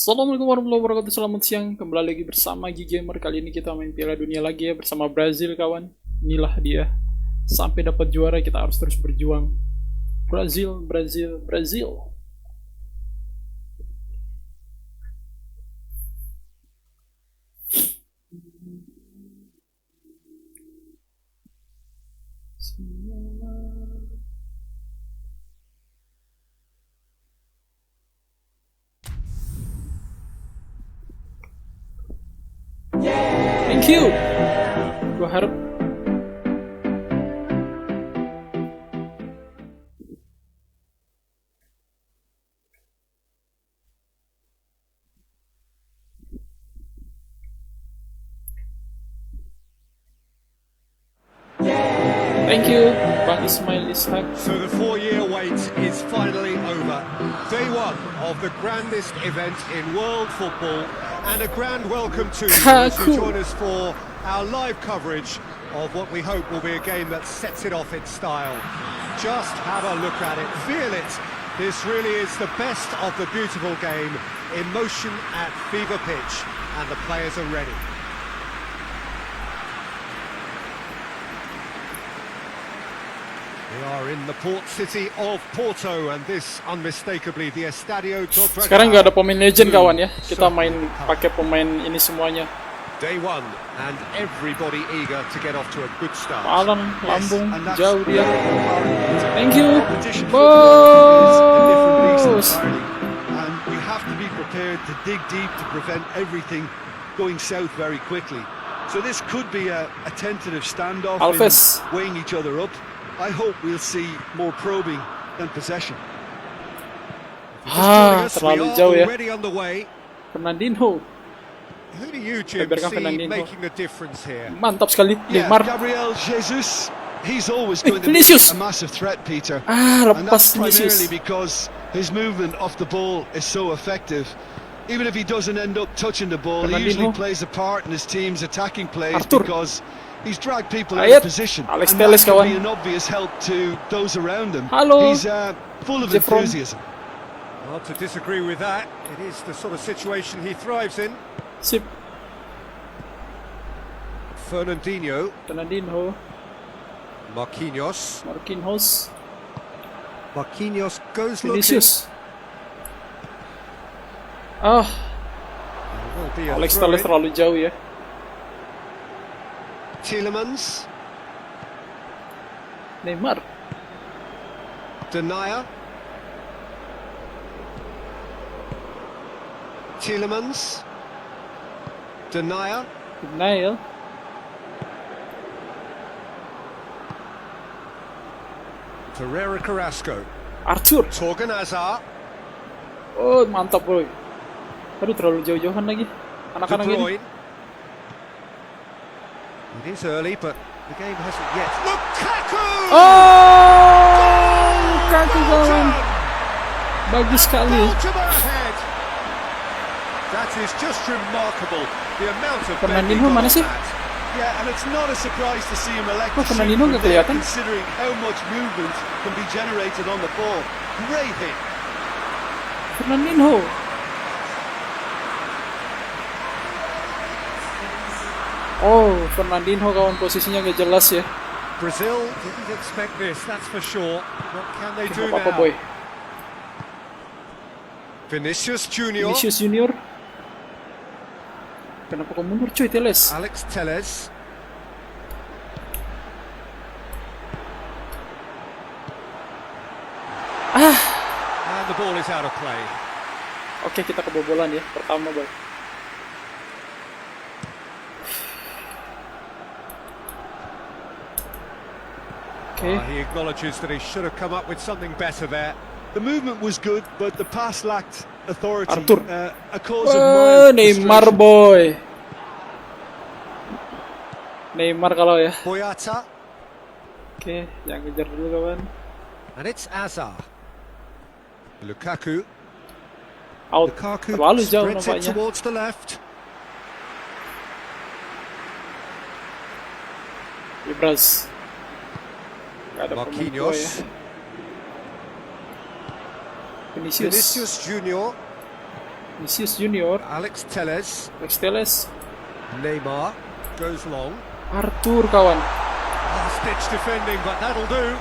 Assalamualaikum warahmatullahi wabarakatuh. Selamat siang, kembali lagi bersama Gamer. Kali ini kita main Piala Dunia lagi ya bersama Brazil, kawan. Inilah dia. Sampai dapat juara kita harus terus berjuang. Brazil, Brazil, Brazil. Thank you. Gua harap thank you, Bang Ismail Ishak. So the 4-year wait is finally over. Day one of the grandest event in world football, and a grand welcome to you as you join us for our live coverage of what we hope will be a game that sets it off its style. Just have a look at it, feel it. This really is the best of the beautiful game, in motion at fever pitch, and the players are ready. We are in the port city of Porto, and this unmistakably the Estadio do Dragão. Sekarang nggak ada pemain legend, kawan ya. Kita main pakai pemain ini semuanya. Day one, and everybody eager to get off to a good start. Malang, lambung, jauh dia. Thank you, boss. And we have to be prepared to dig deep to prevent everything going south very quickly. So this could be a tentative standoff, Alves weighing each other up. I hope we'll see more probing than possession. Terlalu jauh ya. Already on the way. Fernandinho. Who do you, Jim, see making the difference here? Mantap sekali, Neymar. Gabriel Jesus, he's always going to be a massive threat, Peter. And that's primarily because his movement off the ball is so effective. Even if he doesn't end up touching the ball, he usually plays a part in his team's attacking plays because he's dragged people out of position, and that can be an obvious help to those around him. He's full of enthusiasm. Not to disagree with that. It is the sort of situation he thrives in. Sip. Fernandinho. Marquinhos. Marquinhos goes Vinicius. Alex Telles terlalu jauh ya. Tielemans. Neymar. Denier. Tielemans. Denier. Ferreira Carrasco. Arthur. Torgan Hazard. Oh, mantap, boy. Aduh, terlalu jauh-jauhan lagi. Anak-anak ini. It is early, but the game hasn't yet. Lukaku! Oh, Lukaku, kawan. Bagus sekali. That is just remarkable. The amount of Fernandinho mana sih? Yeah, and it's not a surprise to see him elect to Fernandinho nggak kelihatan? considering how much movement can be generated on the ball. Great hit. Fernandinho. Oh, Fernandinho, kawan, posisinya nggak jelas ya. Brazil didn't expect this, that's for sure. What can they do now? Boy. Vinicius Junior. Kenapa kau mundur, cuy, Telles? Alex Telles. And the ball is out of play. Oke, kita kebobolan ya, pertama, boy. He acknowledges that he should have come up with something better there. The movement was good, but the pass lacked authority. Arthur. A cause of mild Neymar, boy. Neymar kalau ya. Boyata. Oke, jangan kejar dulu, kawan. And it's Hazard. Lukaku. Out. Lukaku Terlalu jauh spreads it nampaknya. towards the left. Ibras. Marquinhos. Vinicius Junior. Vinicius Junior. Alex Telles. Neymar goes long. Arthur kawan. Last-ditch defending, but that'll do.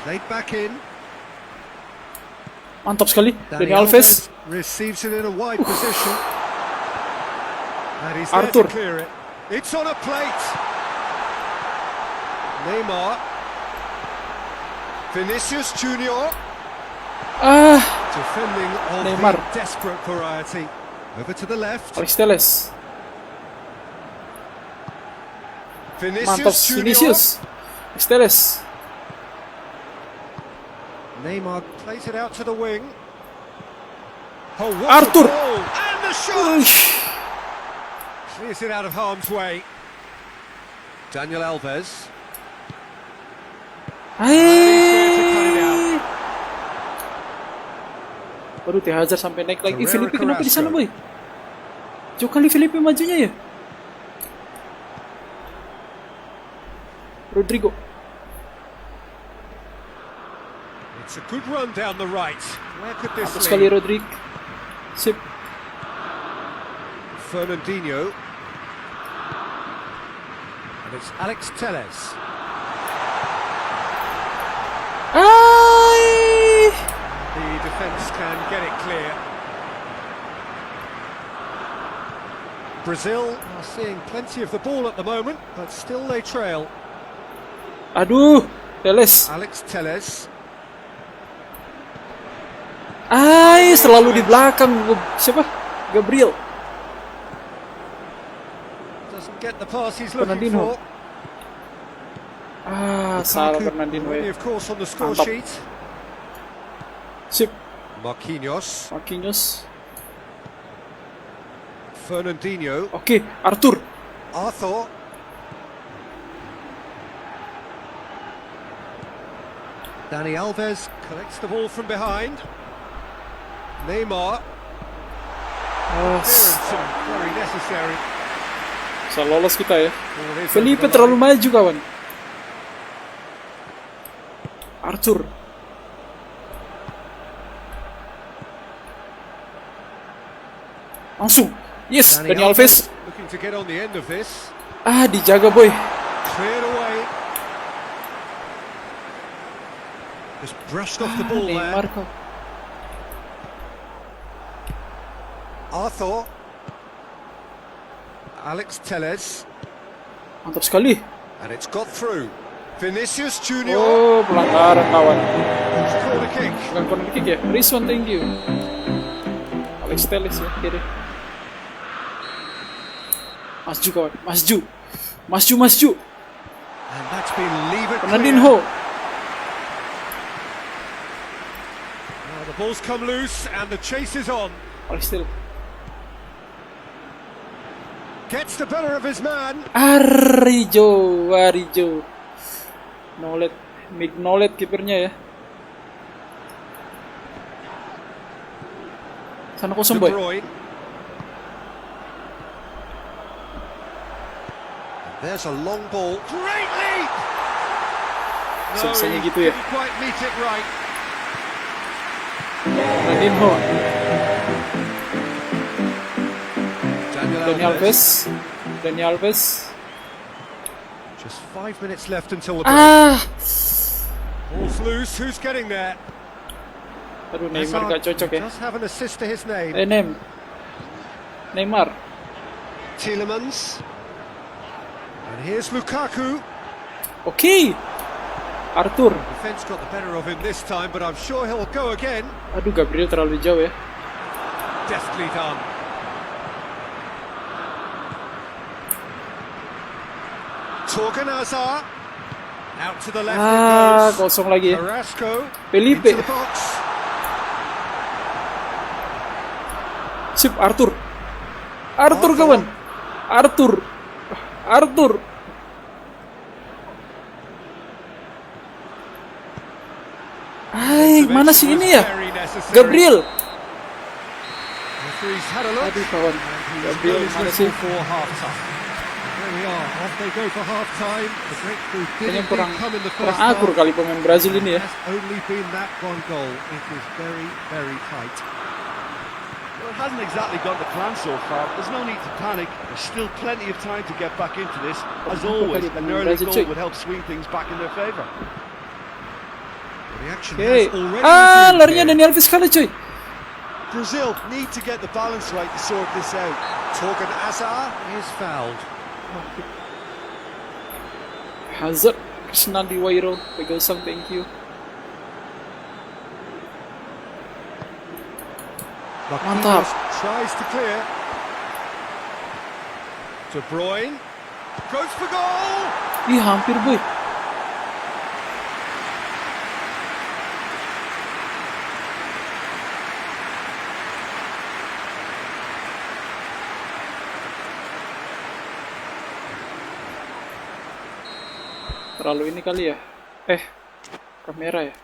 Played back in. Mantap sekali. Dani Alves receives it in a wide position. And he's Arthur. there to clear it. It's on a plate. Neymar. Vinicius Junior. Defending of Neymar. the desperate variety. Over to the left. Alex Telles. Mantap Vinicius. Alex Telles. Neymar plays it out to the wing. Oh, what Arthur. a goal. And the shot. Clears it out of harm's way. Daniel Alves. Hai. Baru Hazard sampai naik lagi. Felipe kenapa di sana, boy? Jauh kali Felipe majunya ya. Rodrigo. It's a good run down the right. Where could this Sekali lead? Rodrigo. Sip. Fernandinho. And it's Alex Telles. Ay. The defence can get it clear. Brazil are seeing plenty of the ball at the moment, but still they trail. Aduh, Telles. Alex Telles. Ay, selalu di belakang. Siapa? Gabriel. Doesn't get the pass he's looking Fernandinho. for. Salah Fernandinho. Already, of course, on the score Mantap. sheet. Sip. Marquinhos. Fernandinho. Oke, Arthur. Arthur. Dani Alves collects the ball from behind. Neymar. Clearance very necessary. Bisa lolos kita ya. Felipe terlalu maju kawan. Arthur. Langsung. Yes, Dani Alves. Looking to get on the end of this. Dijaga boy. Cleared away. Just brushed off the ball Neymar there. kok. Arthur. Alex Telles. Mantap sekali. And it's got through. Vinicius Junior. Oh, pelanggaran kawan. Corner kick. Bukan corner kick ya. Rizwan, thank you. Alex Telles ya, kiri. Maju kawan, maju. Maju. And that's been levered Fernandinho. Now the ball's come loose and the chase is on. Alex Telles. Gets the better of his man. Arijo. Nolet, Mignolet kipernya ya. Sana kosong boy. De Bruyne. There's a long ball. Great leap. No, Sebisanya he gitu ya. didn't quite meet it right. Fernandinho. Dani Alves. Just 5 minutes left until the break. Ball's loose. Who's getting there? Aduh, Neymar gak cocok ya. Does have an assist to his name. Neymar. Tielemans. And here's Lukaku. Oke. Arthur. Defense got the better of him this time, but I'm sure he'll go again. Aduh, Gabriel terlalu jauh ya. Deftly done. Torgan Hazard. Out to the left it goes. Kosong lagi ya. Carrasco. Felipe. Into the box. Sip, Arthur kawan. Arthur. Mana sih ini ya? Gabriel. Aduh kawan. Gabriel mana sih? Kayaknya kurang akur kali pemain Brazil ini ya. Well, it hasn't exactly gone to plan so far. There's no need to panic. There's still plenty of time to get back into this. As always, an early goal would help swing things back in their favour. The action Oke. has already Larinya Dani Alves kali cuy. Brazil need to get the balance right to sort this out. Torgan Hazard is fouled. Hazard, Krisnandi Wairo, Pegasang, thank you. Mantap. Tries to clear. De Bruyne goes for goal. Ih, hampir boy. Terlalu ini kali ya. Kamera ya.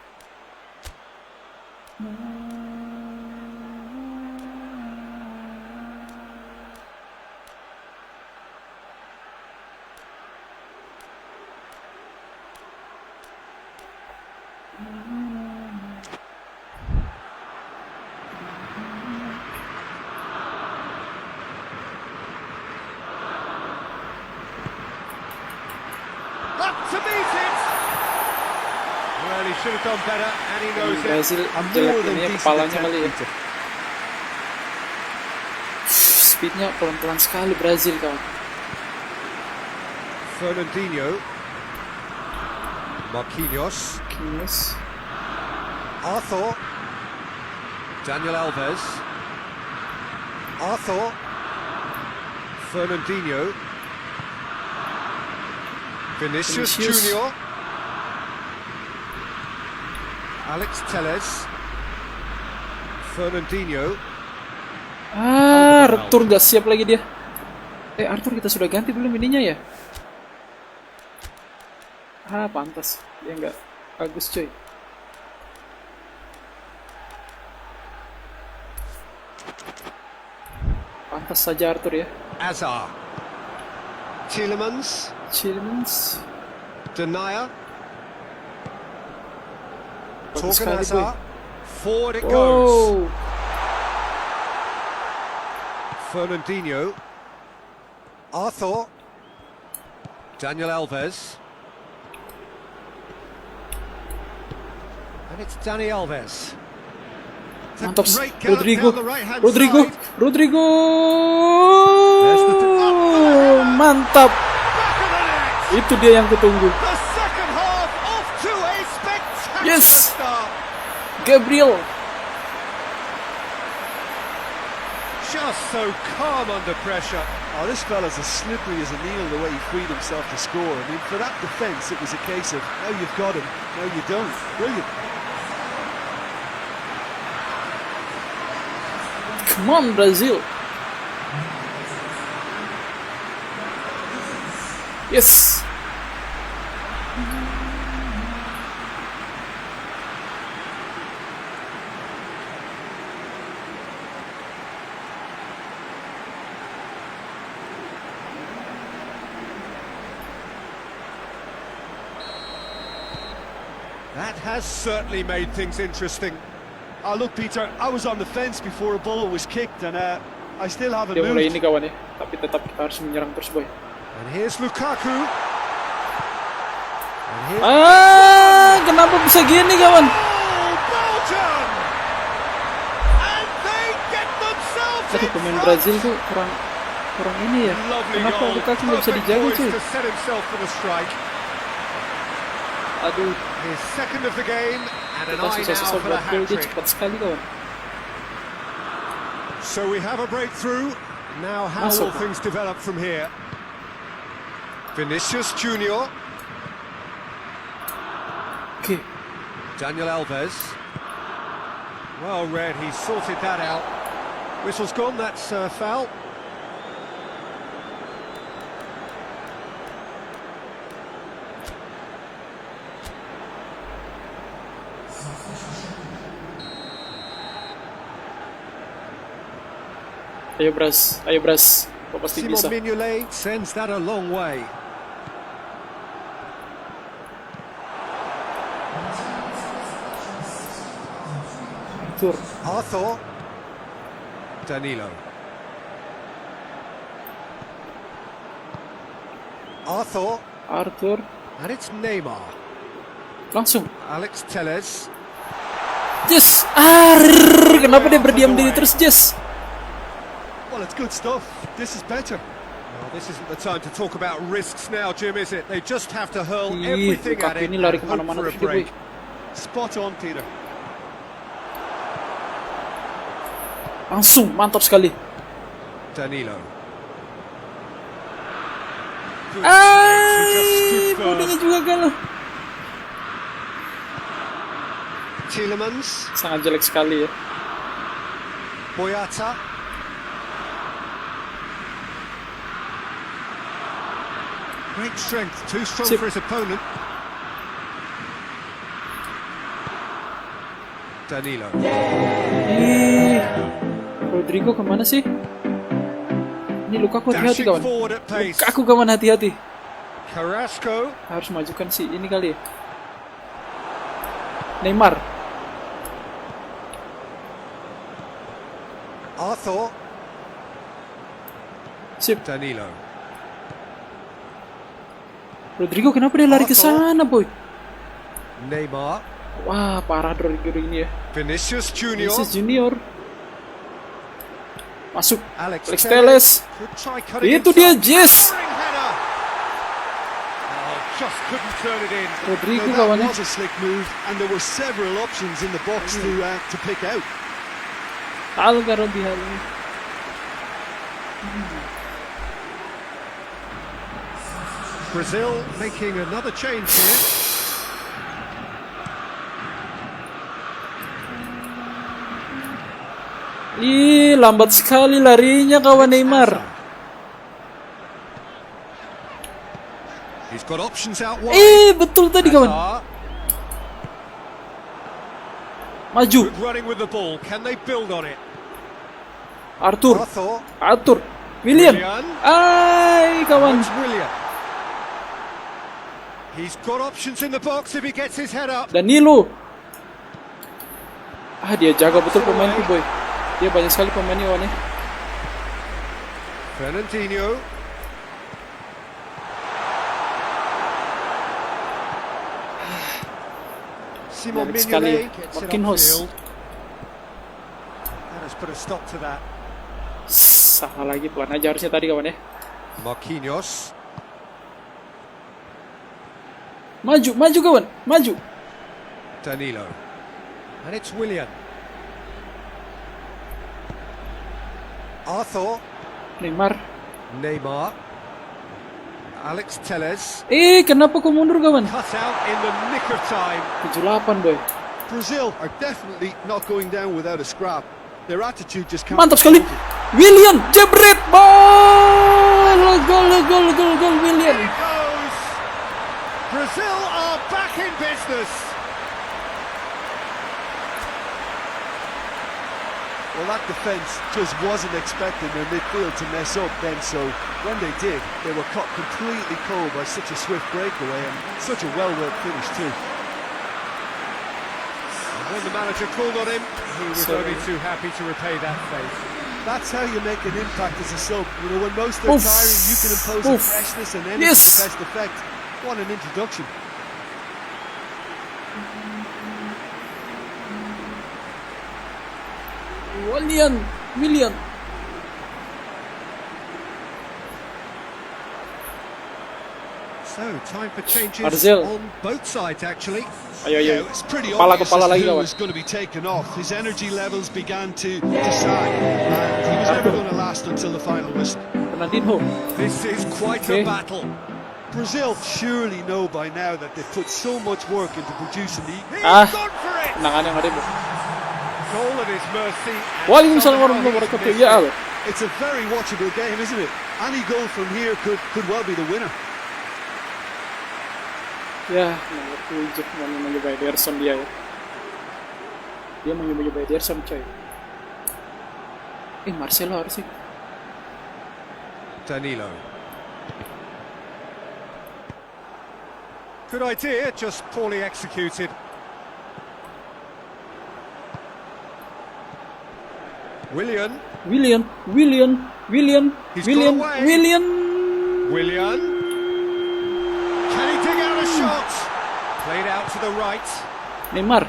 Up to meet it. Well, he should have done better, and he knows it. Brazil A jelek more than ini ya, decent kepalanya kali ya. attempt. Speednya pelan-pelan sekali Brazil kawan. Fernandinho, Marquinhos, Arthur, Daniel Alves, Arthur, Fernandinho, Vinicius Junior, Alex Telles, Fernandinho. Arthur gak siap lagi dia. Arthur kita sudah ganti belum ininya ya? Pantas dia nggak bagus coy. Pantas saja Arthur ya. Hazard, Tielemans, Denier, Torgan Hazard, forward it goes. Fernandinho, Arthur, Daniel Alves, and it's Dani Alves. Mantap, Rodrigo, mantap. Itu dia yang kutunggu. Yes, Gabriel. Just so calm under pressure. Oh, this fella's as slippery as a needle the way he freed himself to score. I mean, for that defence, it was a case of, now you've got him, now you don't. Brilliant. Come on, Brazil. Yes. That has certainly made things interesting. Oh, look, Peter, I was on the fence before a ball was kicked, and I still haven't Dia mulai moved. ini kawan ya, tapi tetap kita harus menyerang terus boy. And here's Lukaku. And here's Kenapa bisa gini kawan? Belgium! And they get themselves Tadi pemain Brazil tuh kurang ini ya. Kenapa Lukaku nggak bisa dijaga cuy? to set himself for the strike. Aduh, His second of the game and an kita eye now susah-susah for the buat gol, dia hat-trick. cepat sekali kawan. So we have a breakthrough. Now how Masuk. will things develop from here? Vinicius Junior, Oke. Daniel Alves. Well read, he sorted that out. Whistle's gone, that's foul. Ayo Bras, kau pasti Simon bisa. Mignolet sends that a long way. Tur. Arthur, Danilo. Arthur. And it's Neymar. Langsung. Alex Telles. Yes. Kenapa dia berdiam diri terus, Jess? Well, it's good stuff. This is better. Well, this isn't the time to talk about risks now, Jim, is it? They just have to hurl everything at it ini and lari hope kemana-mana for a terus dia, boy. break. Spot on, Peter. Langsung, mantap sekali. Danilo. Kodenya juga galau. Tielemans. Sangat jelek sekali ya. Boyata. Great strength, too strong for his opponent. Danilo. Rodrigo kemana sih? Ini Lukaku, hati-hati kawan. Lukaku kawan, hati-hati. Carrasco. Harus majukan sih ini kali ya. Neymar. Arthur. Sip. Danilo. Rodrigo kenapa dia lari ke sana, boy? Neymar. Wah, parah Rodrigo ini ya. Vinicius Junior. Vinicius Junior. Masuk. Alex Telles. Itu dia, Jess. Just couldn't turn it in. Rodrigo That kawannya. was a slick move, and there were several options in the box to pick out. Algarobbi hal ini. Brazil making another change here. Lambat sekali larinya kawan Neymar. He's got options out wide. Betul tadi kawan. Maju. Good running with the ball. Can they build on it? Arthur. William. Kawan. William. He's got options in the box if he gets his head up. Danilo. Dia jaga betul pemainku, boy. Dia banyak sekali pemainnya kawan ya. Fernandinho. Simon Mignolet gets it upfield. That has put a stop to that. Salah lagi, pelan aja harusnya tadi kawan ya. Marquinhos. Maju kawan, maju. Danilo. And it's William. Arthur. Neymar. Alex Telles. Kenapa kau mundur kawan? Cut out in the nick of time. 78 boy. Brazil are definitely not going down without a scrap. Their attitude just can't. Mantap sekali. William jebret ball. Gol William. Here goes. Brazil are back in business. Well, that defence just wasn't expecting their midfield to mess up then, so when they did, they were caught completely cold by such a swift breakaway and such a well-worked finish too. And when the manager called on him, he was only too happy to repay that favour. That's how you make an impact as a sub. You know, when most are tiring, you can impose a freshness and energy best effect. What an introduction. William. So, time for changes Brazil. on both sides, actually. Ayo. It's pretty Kepala obvious lagi who kawan. was going to be taken off. His energy levels began to sag, and he was never going to last until the final whistle. Fernandinho. This is quite a battle. Brazil surely know by now that they've put so much work into producing the... He's gone for it! Tenangan yang ada bu. Goal at his mercy. Waalaikumsalam warahmatullahi wabarakatuh. Ya Allah. It's a very watchable game, isn't it? Any goal from here could well be the winner. Ya, nomor 7 mau nyoba Ederson dia ya. Dia mau nyoba Ederson coy. Marcelo harusnya. Danilo. Good idea, just poorly executed. Willian. Willian. He's got away. Willian. Can he dig out a shot? Played out to the right. Neymar.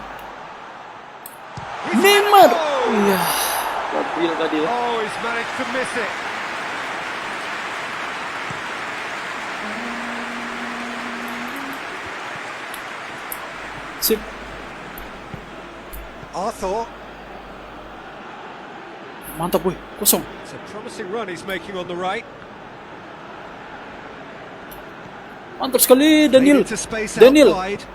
He's Neymar. had a goal. Iya. Gabriel tadi ya. Oh, he's managed to miss it. Sip. Arthur. Mantap boy. Kosong. It's a promising run he's making on the right. Mantap sekali Daniel. Into space Daniel. outside.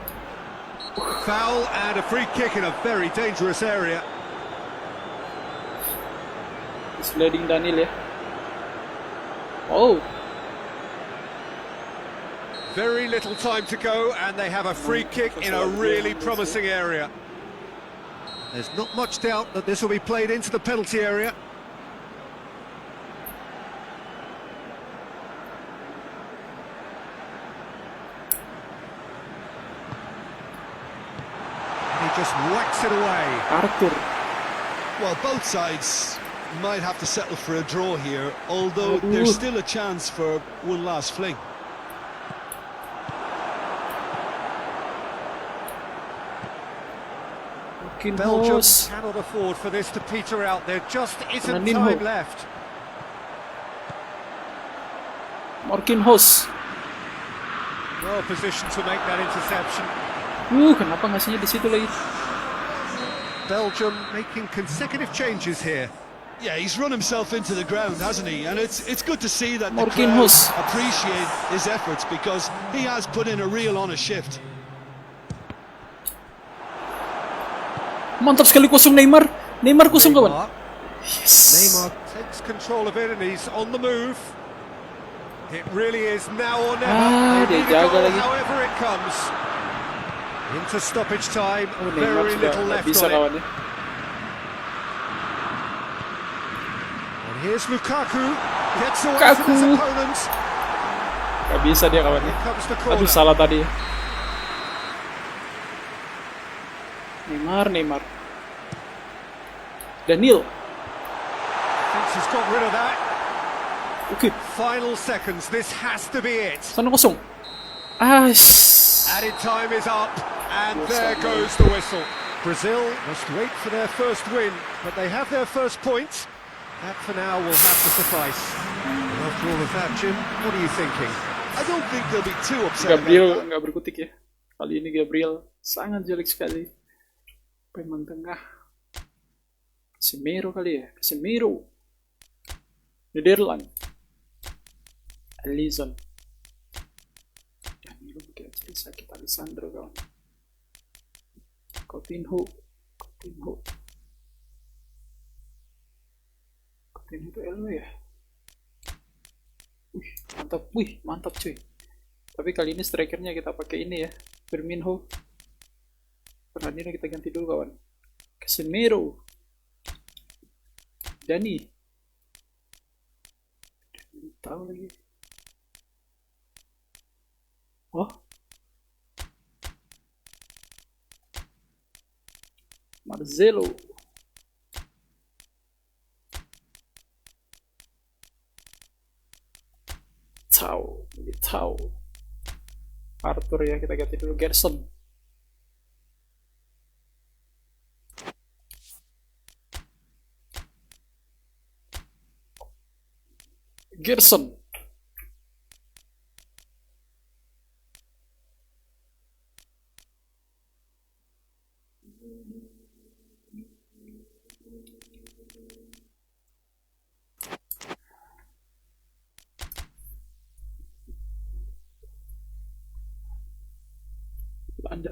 Foul and a free kick in a very dangerous area. Sliding Daniel ya. Oh. Very little time to go and they have a free kick in a really promising area. There's not much doubt that this will be played into the penalty area. And he just whacks it away. Arthur. Well, both sides might have to settle for a draw here, although there's still a chance for one last fling. Belgium cannot afford for this to peter out. There just isn't time left. Marquinhos. Well positioned to make that interception. Kenapa ngasihnya di situ lagi? Belgium making consecutive changes here. Yeah, he's run himself into the ground, hasn't he? And it's good to see that the crowd Marquinhos appreciate his efforts because he has put in a real honest shift. Mantap sekali kosong Neymar. Neymar kosong kawan. Yes. Neymar takes control of it and he's on the move. It really is now or never. Dia jaga lagi. However it comes. Into stoppage time. Very little left bisa on kawan it. ya. And here's Lukaku. Gets away from his opponents. Gak bisa dia kawan ya. Here comes the corner. Aduh salah tadi. Neymar. Daniel. Thinks he's got rid of that. Oke. Final seconds. This has to be it. Sana kosong. Added time is up, and there goes the whistle. Brazil must wait for their first win, but they have their first point. That for now will have to suffice. And after all of that, Jim, what are you thinking? I don't think they'll be too upset. Gabriel nggak berkutik ya. Kali ini Gabriel sangat jelek sekali. Pemain tengah. Casemiro kali ya. Casemiro. Nederland. Alisson. Danilo pakai jadi sakit Alessandro kawan. Coutinho itu LW ya. Mantap cuy. Tapi kali ini strikernya kita pakai ini ya, Firmino. Perhatian kita ganti dulu kawan. Casemiro. Dani. Tahu lagi. Oh. Marcelo. Tahu. Arthur ya, kita ganti dulu Gerson. Belanda.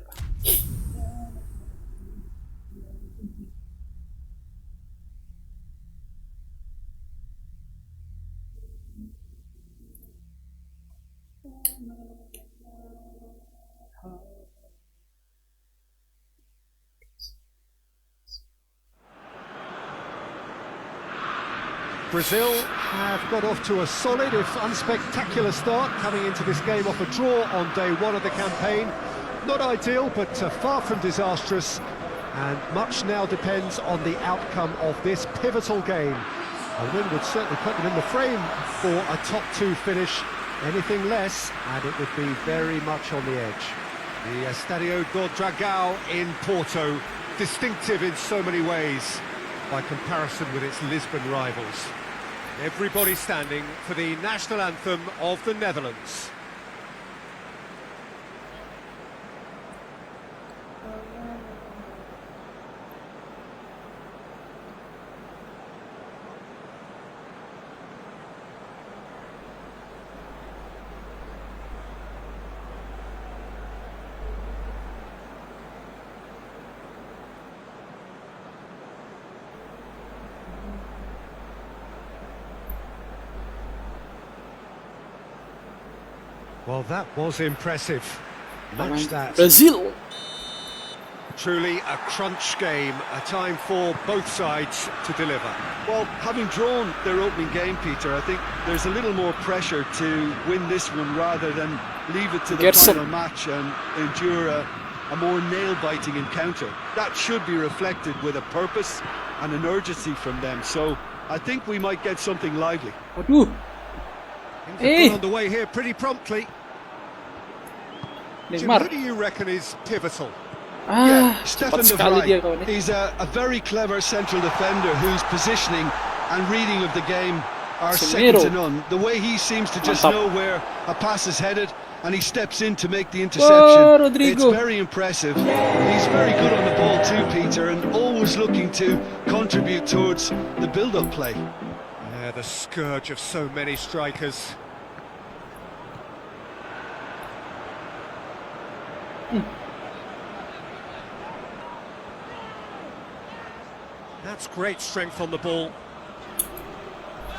Brazil have got off to a solid, if unspectacular start, coming into this game off a draw on day one of the campaign. Not ideal, but far from disastrous. And much now depends on the outcome of this pivotal game. A win would certainly put them in the frame for a top 2 finish. Anything less, and it would be very much on the edge. The Estadio do Dragão in Porto, distinctive in so many ways, by comparison with its Lisbon rivals. Everybody standing for the national anthem of the Netherlands. Well, that was impressive. Match that. Brazil. Truly a crunch game, a time for both sides to deliver. Well, having drawn their opening game, Peter, I think there's a little more pressure to win this one rather than leave it to the final match and endure a more nail-biting encounter. That should be reflected with a purpose and an urgency from them. So I think we might get something lively. Waduh. Things on the way here pretty promptly. Jim, Neymar. who do you reckon is pivotal? Stefan Neymar. He's a very clever central defender whose positioning and reading of the game are second to none. The way he seems to just know where a pass is headed and he steps in to make the interception. It's very impressive. He's very good on the ball too, Peter, and always looking to contribute towards the build-up play. Yeah, the scourge of so many strikers. That's great strength on the ball.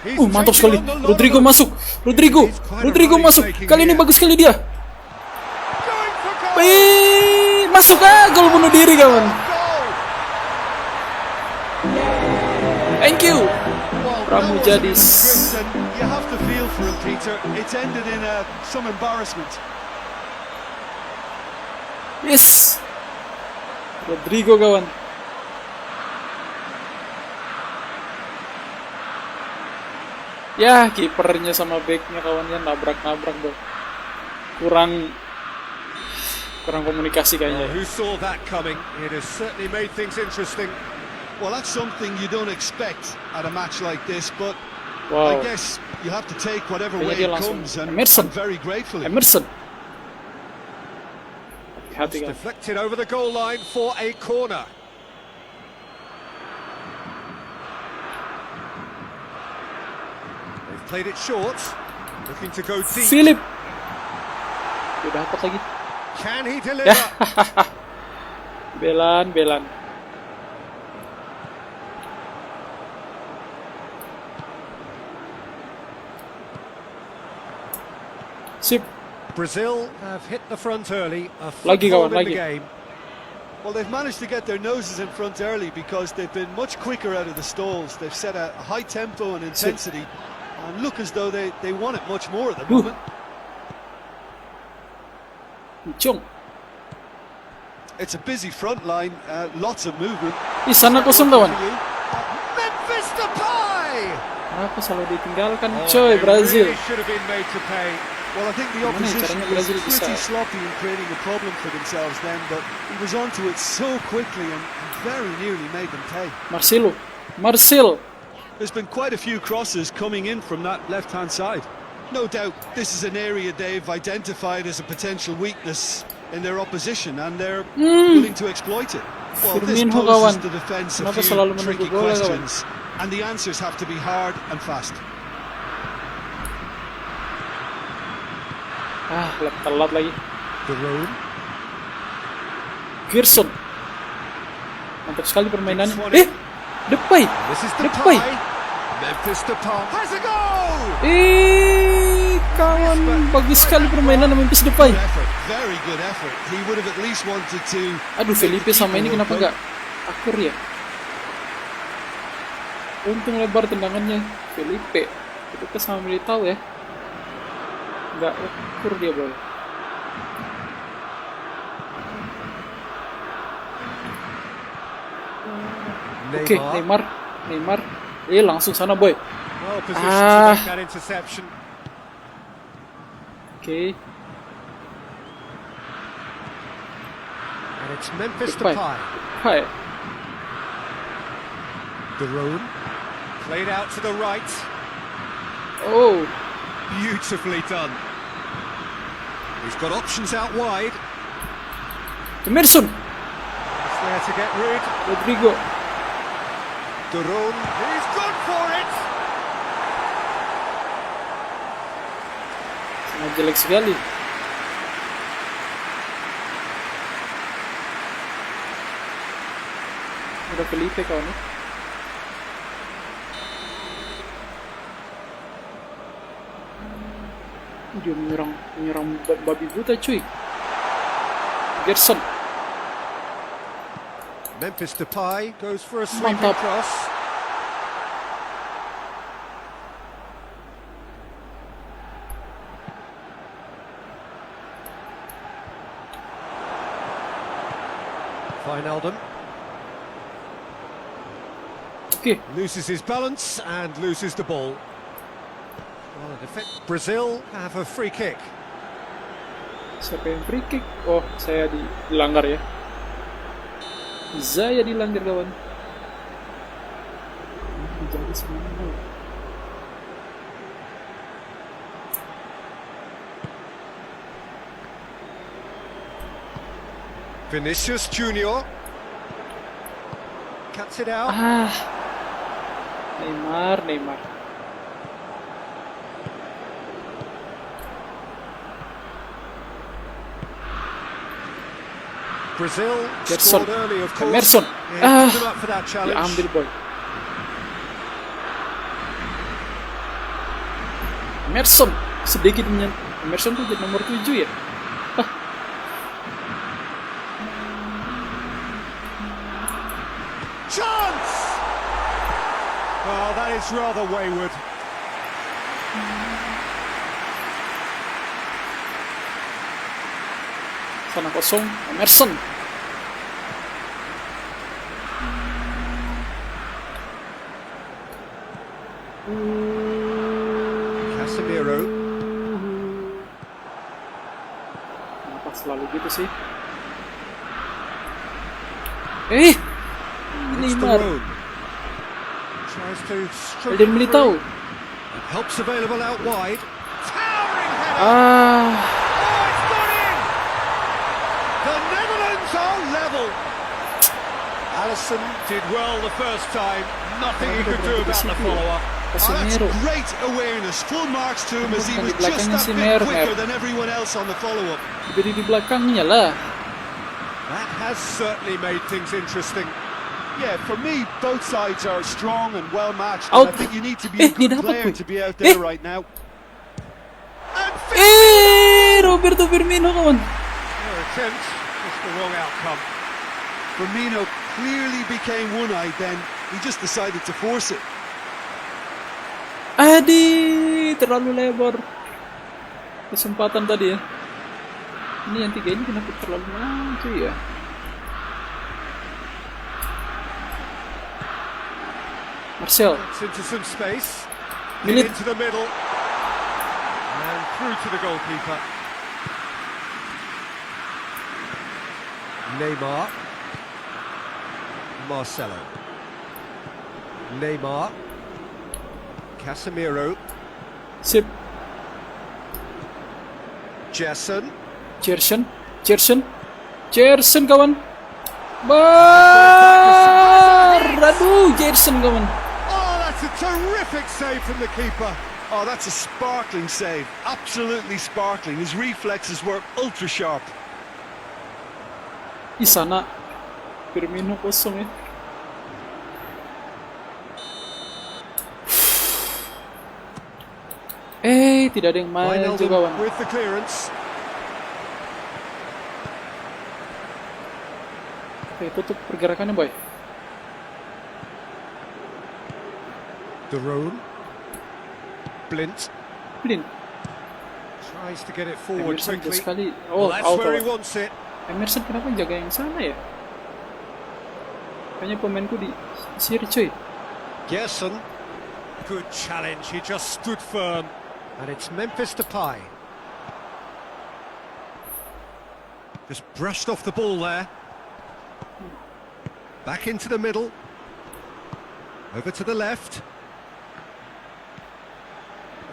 Mantap sekali. Rodrigo masuk. Rodrigo masuk. Kali ini bagus sekali dia. Masuk gol bunuh diri, kawan. Thank you. Pramujadis. You have to feel for him, Peter. It's ended in some embarrassment. Yes. Rodrigo, kawan. Ya, kipernya sama backnya kawannya nabrak-nabrak dong. Kurang komunikasi kayaknya. Who saw that coming? It has certainly made things interesting. Well, that's something you don't expect at a match like this, but I guess you have to take whatever way it comes, and I'm very grateful. Emerson. It's deflected over the goal line for a corner. They've played it short, looking to go deep. Philip. Udah dapat lagi. Can he deliver? Belan. Sip. Brazil have hit the front early. Lagi kawan, lagi. Game. Well, they've managed to get their noses in front early because they've been much quicker out of the stalls. They've set a high tempo and intensity and look as though they want it much more at the moment. It's a busy front line, lots of movement. Sana kosong kawan. Memphis Depay. Aku selalu ditinggalkan, coy, Brazil. Well, I think the opposition was pretty sloppy in creating a problem for themselves then, but he was onto it so quickly and very nearly made them pay. Marcel. There's been quite a few crosses coming in from that left-hand side. No doubt this is an area they've identified as a potential weakness in their opposition, and they're willing to exploit it. Well, this poses the defence a few tricky questions, and the answers have to be hard and fast. Telat lagi. Gerson. Mantap sekali permainannya. Depay. Memphis Depay has a goal. Kawan, bagus sekali permainan Memphis Depay. Very good effort. He would have at least wanted to. Aduh, Felipe sama ini kenapa enggak akur ya? Untung lebar tendangannya Felipe. Kita sama Militao ya. Enggak ukur dia, bro. Oke, Neymar. Langsung sana boy. Well positioned to make that interception. Oke. And it's Memphis Depay. Hai. De Roon. Played out to the right. Oh. Beautifully done. He's got options out wide. Emerson. It's there to get rid. Rodrigo. De Roon. He's gone for it. Sangat jelek sekali. Udah Felipe kawan nih. Dia menyerang babi buta cuy. Gerson. Memphis Depay goes for a sweeping cross. Wijnaldum. Okay. Loses his balance and loses the ball. Well, Brazil have a free kick. Siapa yang free kick? Oh, saya dilanggar ya. Saya dilanggar kawan. Jadi semua. Vinicius Junior cuts it out. Neymar. Brazil Gerson. scored early, of course. Emerson. Yeah, stood up for that challenge. Diambil boy. Emerson sedikit Emerson tuh jadi nomor 7 ya. Chance! Oh, that is rather wayward. Sana kosong, Emerson. Casemiro. Kenapa selalu gitu sih? Neymar. Tries to stroke Alden Militao. Helps available out wide. Towering header. Ah. It's got in. The Netherlands are level. Alisson did well the first time. Nothing he could do about the follow-up. Oh, that's great awareness. Full marks to him as he was just that bit quicker than everyone else on the follow-up. Beri di belakangnya lah. That has certainly made things interesting. Yeah, for me, both sides are strong and well matched. Out. And I think you need to be a good player to be out there right now. Roberto Firmino kawan. Their attempt, just the wrong outcome. Firmino clearly became one-eyed then. He just decided to force it. Terlalu lebar kesempatan tadi ya. Ini yang 3 ini kenapa terlalu maju ya? Marcel. Into some space. Milit. Into the middle. And through to the goalkeeper. Neymar. Marcelo. Neymar. Casemiro. Sip. Gerson kawan. Aduh, Gerson kawan. Oh, that's a terrific save from the keeper. Oh, that's a sparkling save. Absolutely sparkling. His reflexes were ultra sharp. Di sana Firmino kosong ya. Tidak ada yang maju kawan. With the clearance. Oke, tutup pergerakannya boy. De Roon. Blind. Tries to get it forward Emerson quickly. sekali. Well, that's out where he kawan. wants it. Emerson kenapa jaga yang sana ya? Kayaknya pemainku di Siri cuy. Gerson. Good challenge, he just stood firm. And it's Memphis Depay. Just brushed off the ball there. Back into the middle. Over to the left.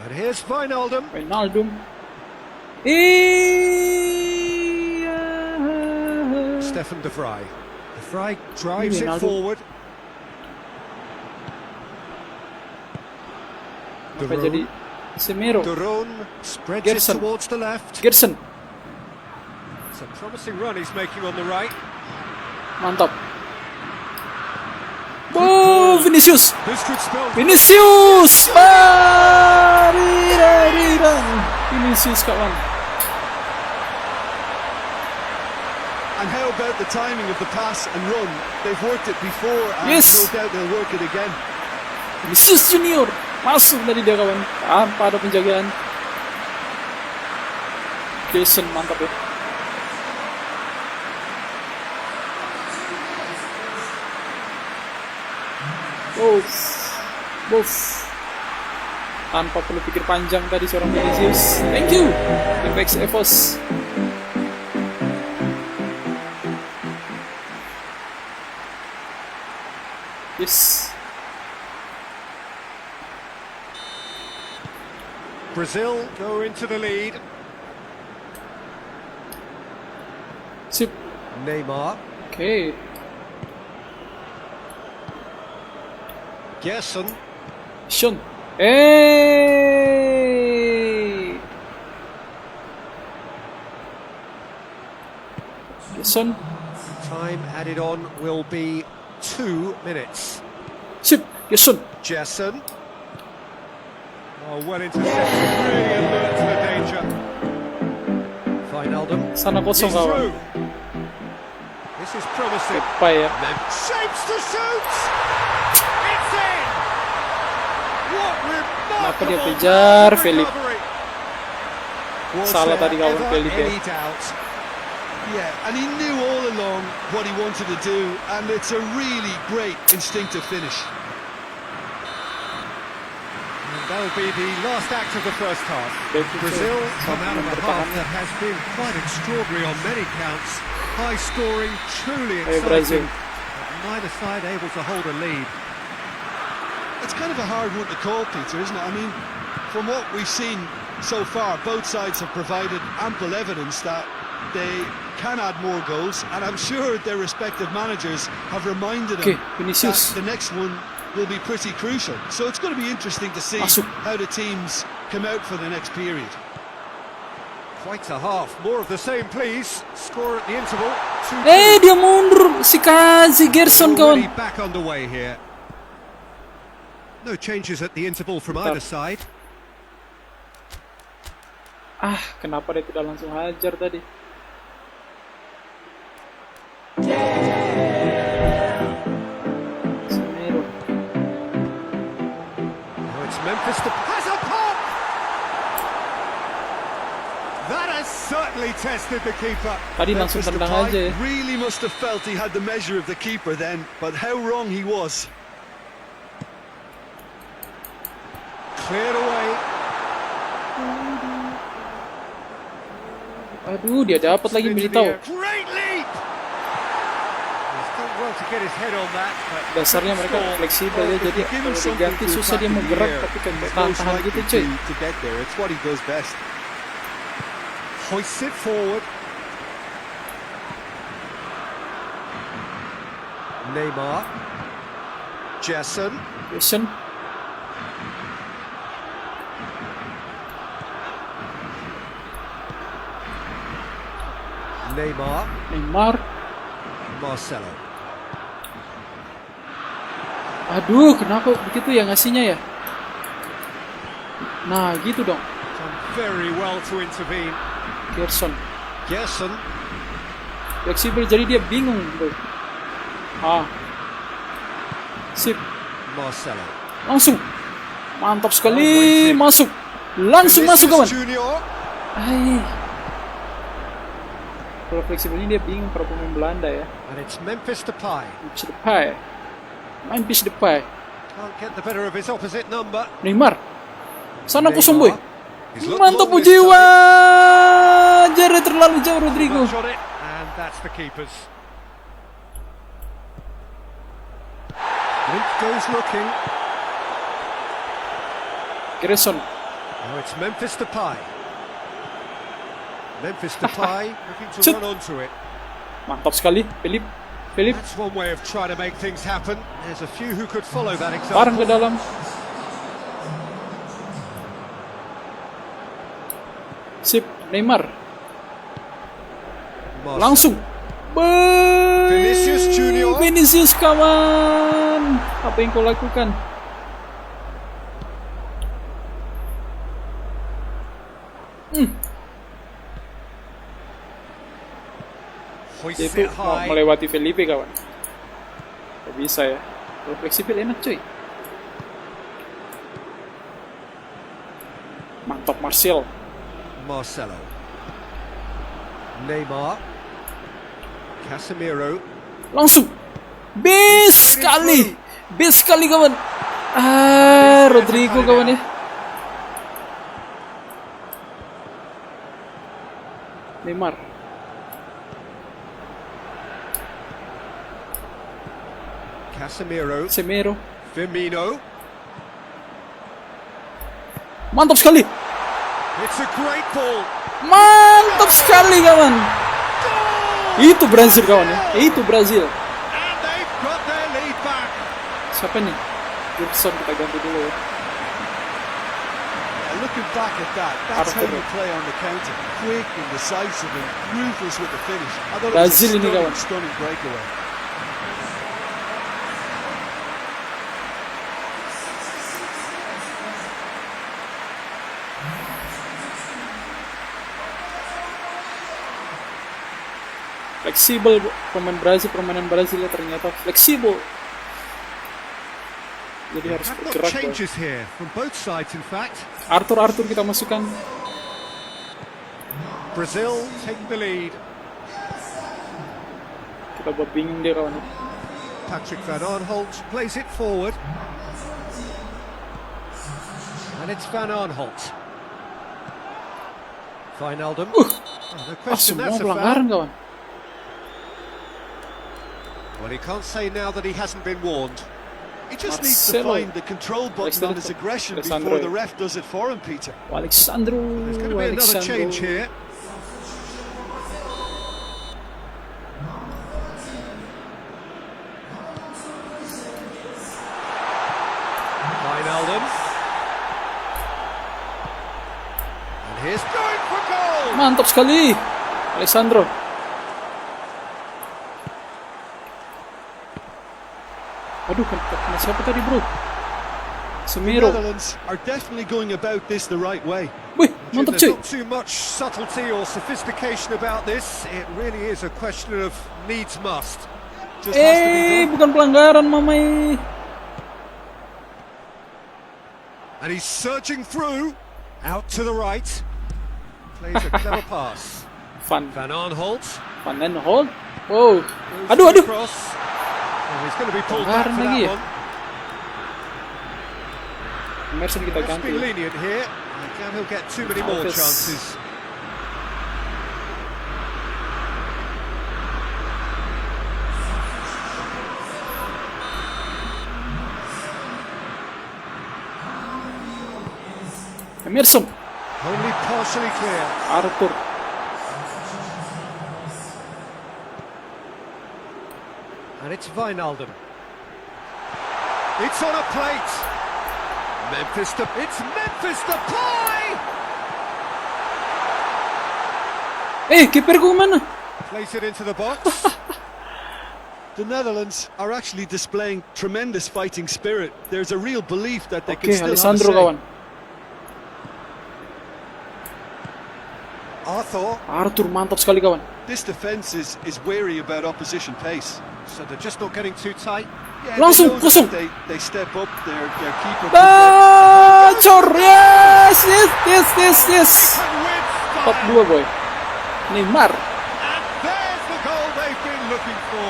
And here's Wijnaldum. Stefan de Vrij. De Vrij drives it forward. Apa jadi Semiro? Duron spreads Gerson. it towards the left. Gerson. It's a promising run he's making on the right. Mantap. Oh, Vinicius. This could spell Vinicius. Vinicius kawan. And how about the timing of the pass and run? They've worked it before, and Yes. no doubt they'll work it again. Vinicius Junior masuk dari dia kawan. Tanpa ada penjagaan. Jason mantap ya. Boss. Tanpa perlu pikir panjang tadi seorang Vinicius. Thank you, FX Evos. Yes. Brazil go into the lead. Sip. Neymar. Okay. Gerson. Sean. Hey. Gerson. Time added on will be 2 minutes. Sip. Gerson. Gerson. Oh, well intercepted. Really alert to the danger. Wijnaldum. Sana kosong He's kawan. through. This is promising. Apa ya? Shapes to shoot. It's in. What Kenapa dia remarkable kejar Felix? recovery. Was Salah there tadi kawan ever Felix ya. any doubt? Yeah, and he knew all along what he wanted to do, and it's a really great instinctive finish. And that'll be the last act of the first half. Brazil come out of a half that has been quite extraordinary on many counts. High scoring, truly Brazil. exciting. But neither side able to hold a lead. It's kind of a hard one to call, Peter, isn't it? I mean, from what we've seen so far, both sides have provided ample evidence that they can add more goals, and I'm sure their respective managers have reminded them Vinicius. that the next one will be pretty crucial. So it's going to be interesting to see Masuk. how the teams come out for the next period. Quite a half. More of the same, please. Score at the interval. 2-2. Dia mundur si Gerson Already kawan. back underway here. No changes at the interval from either side. Kenapa dia tidak langsung hajar tadi? Semiro. Oh, it's Memphis has a pop. That has certainly tested the keeper. Tadi langsung Memphis tendang Depay aja ya. really must have felt he had the measure of the keeper then, but how wrong he was. Cleared away. Aduh, dia dapat lagi Militao. Great leap. He's done well to get his head on that. But Dasarnya mereka fleksibel ya, jadi kalau diganti susah dia mau gerak, tapi kan tahan gitu cuy. To get there, it's what he does best. hoists it forward. Neymar. Gerson. Neymar. Marcelo. Aduh, kenapa begitu ya ngasihnya ya? Nah, gitu dong. Done very well to intervene. Gerson. Fleksibel, jadi dia bingung, bro. Sip. Marcelo. Langsung. Mantap sekali. Masuk. Langsung masuk, kawan. Kalau fleksibel ini dia bingung para pemain Belanda ya. And it's Memphis Depay. Memphis Depay. Can't get the better of his opposite number. Neymar. Sana Neymar. kosong boy. He's looked Mantap long this jiwa. time. Jari terlalu jauh Rodrigo. Much on it, and that's the keepers. Link goes looking. Gerson. Now it's Memphis Depay. Memphis Depay looking to Shoot. run onto it. Mantap sekali, Philip. That's one way of trying to make things happen. There's a few who could follow that Bareng ke example. dalam. Sip, Neymar. Marcel. Langsung. Vinicius Junior. Vinicius kawan. Apa yang kau lakukan? Hoists Dia itu it mau high. melewati Felipe kawan. Gak bisa ya. Kalau fleksibel enak cuy. Mantap Marcel. Marcelo. Neymar. Casemiro. Langsung. Best sekali. Best sekali kawan. Rodrigo kawan ya. Neymar. Casemiro. Semero. Firmino. Mantap sekali. It's a great ball. Mantap sekali kawan. Itu Brazil kawan ya. Itu Brazil. And they've got their lead back. Siapa nih? Gerson kita ganti dulu ya. Looking back at that, that's how Arthur. you play on the counter. Quick and decisive and ruthless with the finish. I thought it Brazil was ini, a kawan. stunning breakaway. Fleksibel pemain Brazil, permainan Brazil ya ternyata fleksibel. Jadi harus Have got bergerak. Boy. changes here from both sides, in fact. Arthur kita masukkan. Brazil taking the lead. Kita buat bingung dia kawan. Patrick Van Aanholt plays it forward. And it's Van Aanholt. Wijnaldum. Oh, no question, Semua that's a foul. pelanggaran kawan. Well, he can't say now that he hasn't been warned. He just needs to Marcelo. find the control button on his aggression Alessandro. before the ref does it for him, Peter. Alexandro. There's going to be another change here. Wijnaldum. And here's going for goal. Mantap sekali. Alessandro. Aduh, kena siapa tadi bro? The Semero. Netherlands are definitely going about this the right way. Wih, mantap There's cuy. not too much subtlety or sophistication about this. It really is a question of needs must. Just has to be done. Bukan pelanggaran mamai. And he's surging through, out to the right. Plays a clever pass. Van Van Aanholt. Aanholt. Wow. goes Aduh, to the aduh. cross. And he's going to be pulled back Pelanggaran for lagi that ya? one. Emerson kita Let's ganti. be lenient here. I doubt he'll get too many more Alves. chances. Emerson. Only partially clear. Arthur. And it's Wijnaldum. It's on a plate. It's Memphis Depay. Kiperku mana? Plays it into the box. The Netherlands are actually displaying tremendous fighting spirit. There's a real belief that they Oke, can still have a Alessandro say. kawan. Arthur. Mantap sekali kawan. This defense is wary about opposition pace. So they're just not getting too tight. Yeah, Langsung, they know that kosong. They step up their keeper. Cor, yes. And with style. 4-2 boy. Neymar. And there's the goal they've been looking for.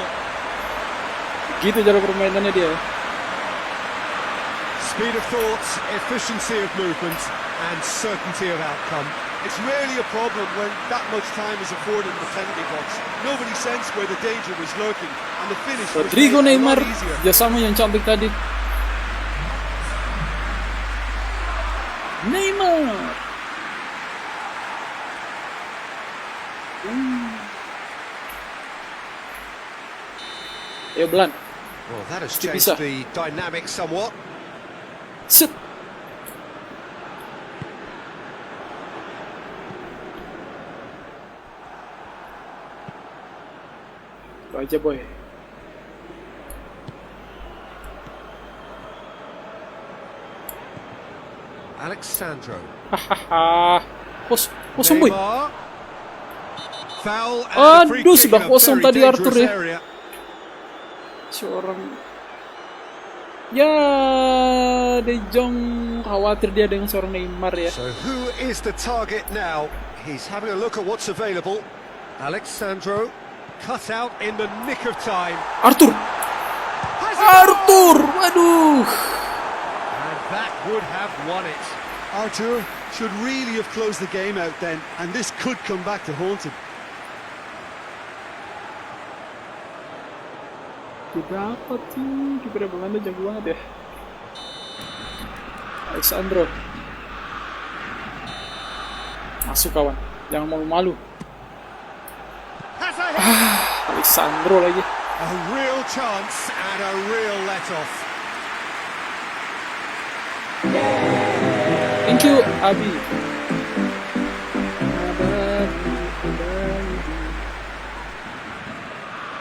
Gitu cara permainannya dia. Speed of thought, efficiency of movement, and certainty of outcome. It's rarely a problem when that much time is afforded in the penalty box. Nobody sensed where the danger was lurking, and the finish was Rodrigo made a Neymar, lot easier. kerjasama yang cantik tadi. Neymar. Ayo Belan. Well, that has Bisa. changed the dynamic somewhat. Set. Itu aja boy. Alexandro. Hahaha. Kosong boy. Neymar. Foul and a free Aduh, kick sudah in a kosong very tadi Arthur dangerous ya. area. Seorang ya De Jong khawatir dia dengan seorang Neymar ya. So who is the target now? He's having a look at what's available. Alexandro cut out in the nick of time. Arthur. Waduh. And that would have won it. Arthur should really have closed the game out then, and this could come back to haunt him. Dapat sih, kiper Belanda jago banget ya. Alexandro. Masuk kawan, jangan malu-malu. Alexandro lagi. A real chance and a real let-off. Thank you, Abi.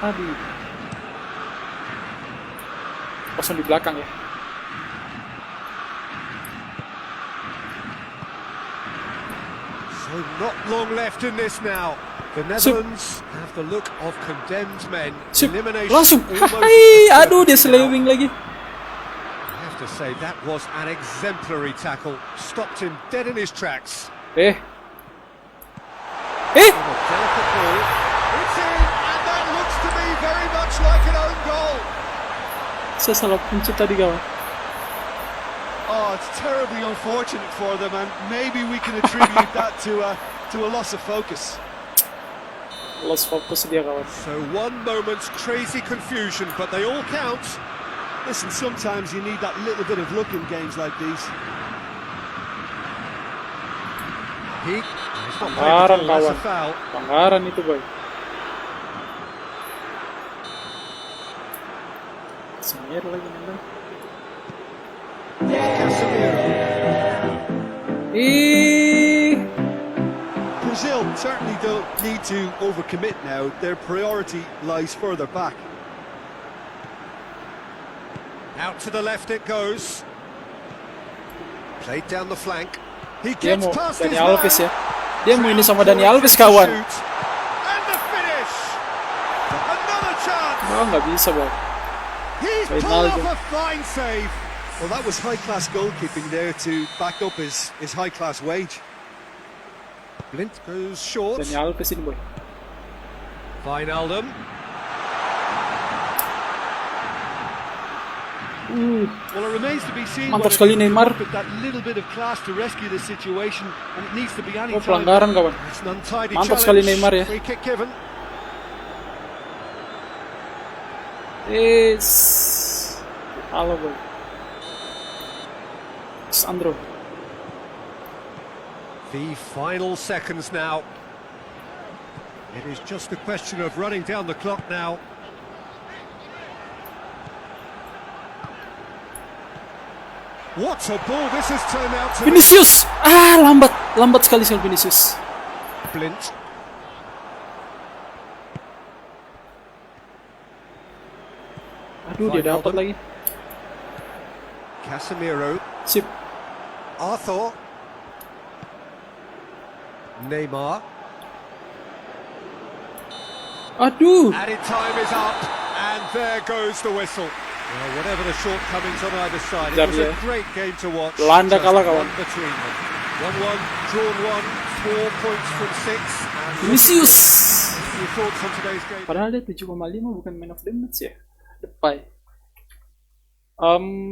Abi. Kosong di belakang ya. So not long left in this now. The Netherlands have the look of condemned men. Elimination Langsung. almost Hai, a aduh dia certainty now. selewing lagi. I have to say that was an exemplary tackle. Stopped him dead in his tracks. Eh. A delicate ball. It's in, and that looks to me very much like an own goal. Saya salah pencet tadi kawan. Oh, it's terribly unfortunate for them, and maybe we can attribute that to a loss of focus. Lost fokus dia kawan. So one moment's crazy confusion, but they all count. Listen, sometimes you need that little bit of luck in games like these. He's not played Pelanggaran the ball, that's a kawan. foul. Pelanggaran itu boy. Semir lagi nendang. Casemiro. Brazil certainly don't need to overcommit now. Their priority lies further back. Out to the left it goes. Played down the flank. He Dia gets mau past Dani his Alves man. ya. Dia mau ini sama Dani Alves kawan. And the finish. Another chance. Oh nggak bisa boy. He's Wait, pulled Naldo. off a fine save. Well, that was high-class goalkeeping there to back up his high-class wage. Blint goes short. Dani Alves ini boy. Wijnaldum. Well, it remains to be seen Mantap whether sekali he can Neymar. come up with that little bit of class to rescue the situation, and it needs to be any Oh time. pelanggaran kawan. It's an untidy Mantap challenge. sekali Neymar ya. Free kick given. Halo boy. Sandro. The final seconds now. It is just a question of running down the clock now. What a ball this has turned out to be. Vinicius. Lambat sekali Vinicius. Blint. Aduh dia dapat lagi. Casemiro. Sip. Arthur. Neymar. Aduh. Added time is up, and there goes the whistle. Well, whatever the shortcomings on either side, it was a great game to watch. Belanda Just kalah kawan. one between them. 1-1, drawn 1, 4 points from 6. And Vinicius. your thoughts on today's game? Padahal dia 7,5 bukan man of the match ya. Depai.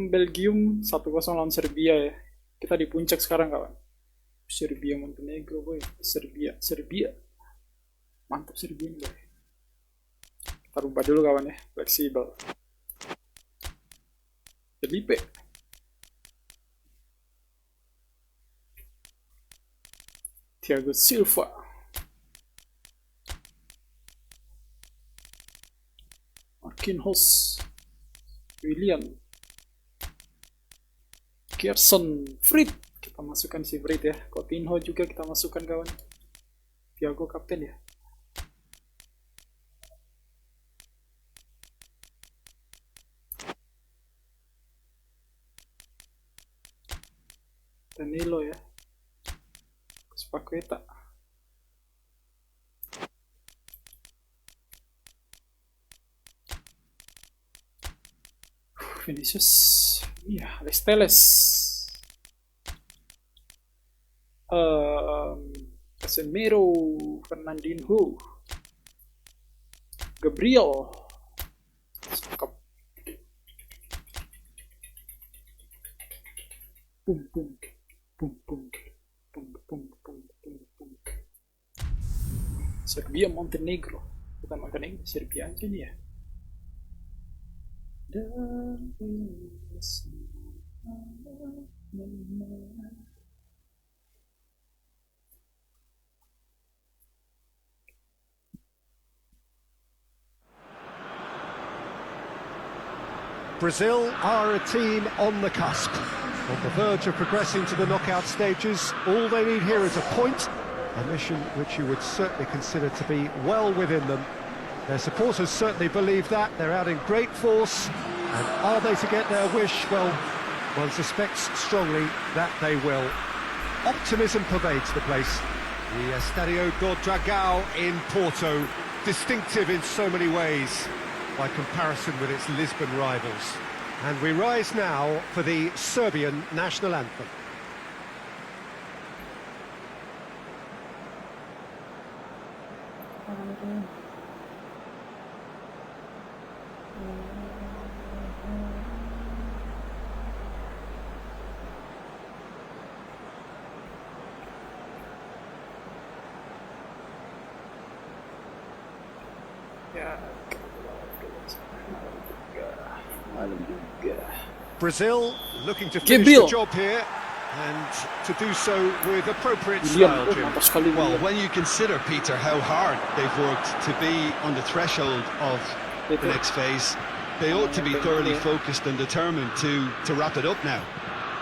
Belgium 1-0 lawan Serbia ya. Kita di puncak sekarang kawan. Serbia Montenegro boy. Serbia. Mantap Serbia ini boy. Kita rubah dulu kawan ya. Fleksibel. Felipe. Thiago Silva. Marquinhos. William. Gerson. Frit. Kita masukkan si Frit ya. Coutinho juga kita masukkan kawan. Thiago kapten ya. Danilo ya. Spaqueta. Vinicius. Iya, Alex Telles. Casemiro, Fernandinho. Gabriel. Cakep. Bum bum bum bum bum bum bum bum bum. Serbia Montenegro. Bukan Montenegro, Serbia aja nih ya. Brazil are a team on the cusp, on the verge of progressing to the knockout stages. All they need here is a point, a mission which you would certainly consider to be well within them. Their supporters certainly believe that. They're out in great force, and are they to get their wish? Well, one suspects strongly that they will. Optimism pervades the place. The Estadio do Dragão in Porto, distinctive in so many ways by comparison with its Lisbon rivals. And we rise now for the Serbian national anthem. Brazil looking to finish the job here, and to do so with appropriate style, Jim. Well, when you consider, Peter, how hard they've worked to be on the threshold of the next phase, they ought to be thoroughly focused and determined to wrap it up now.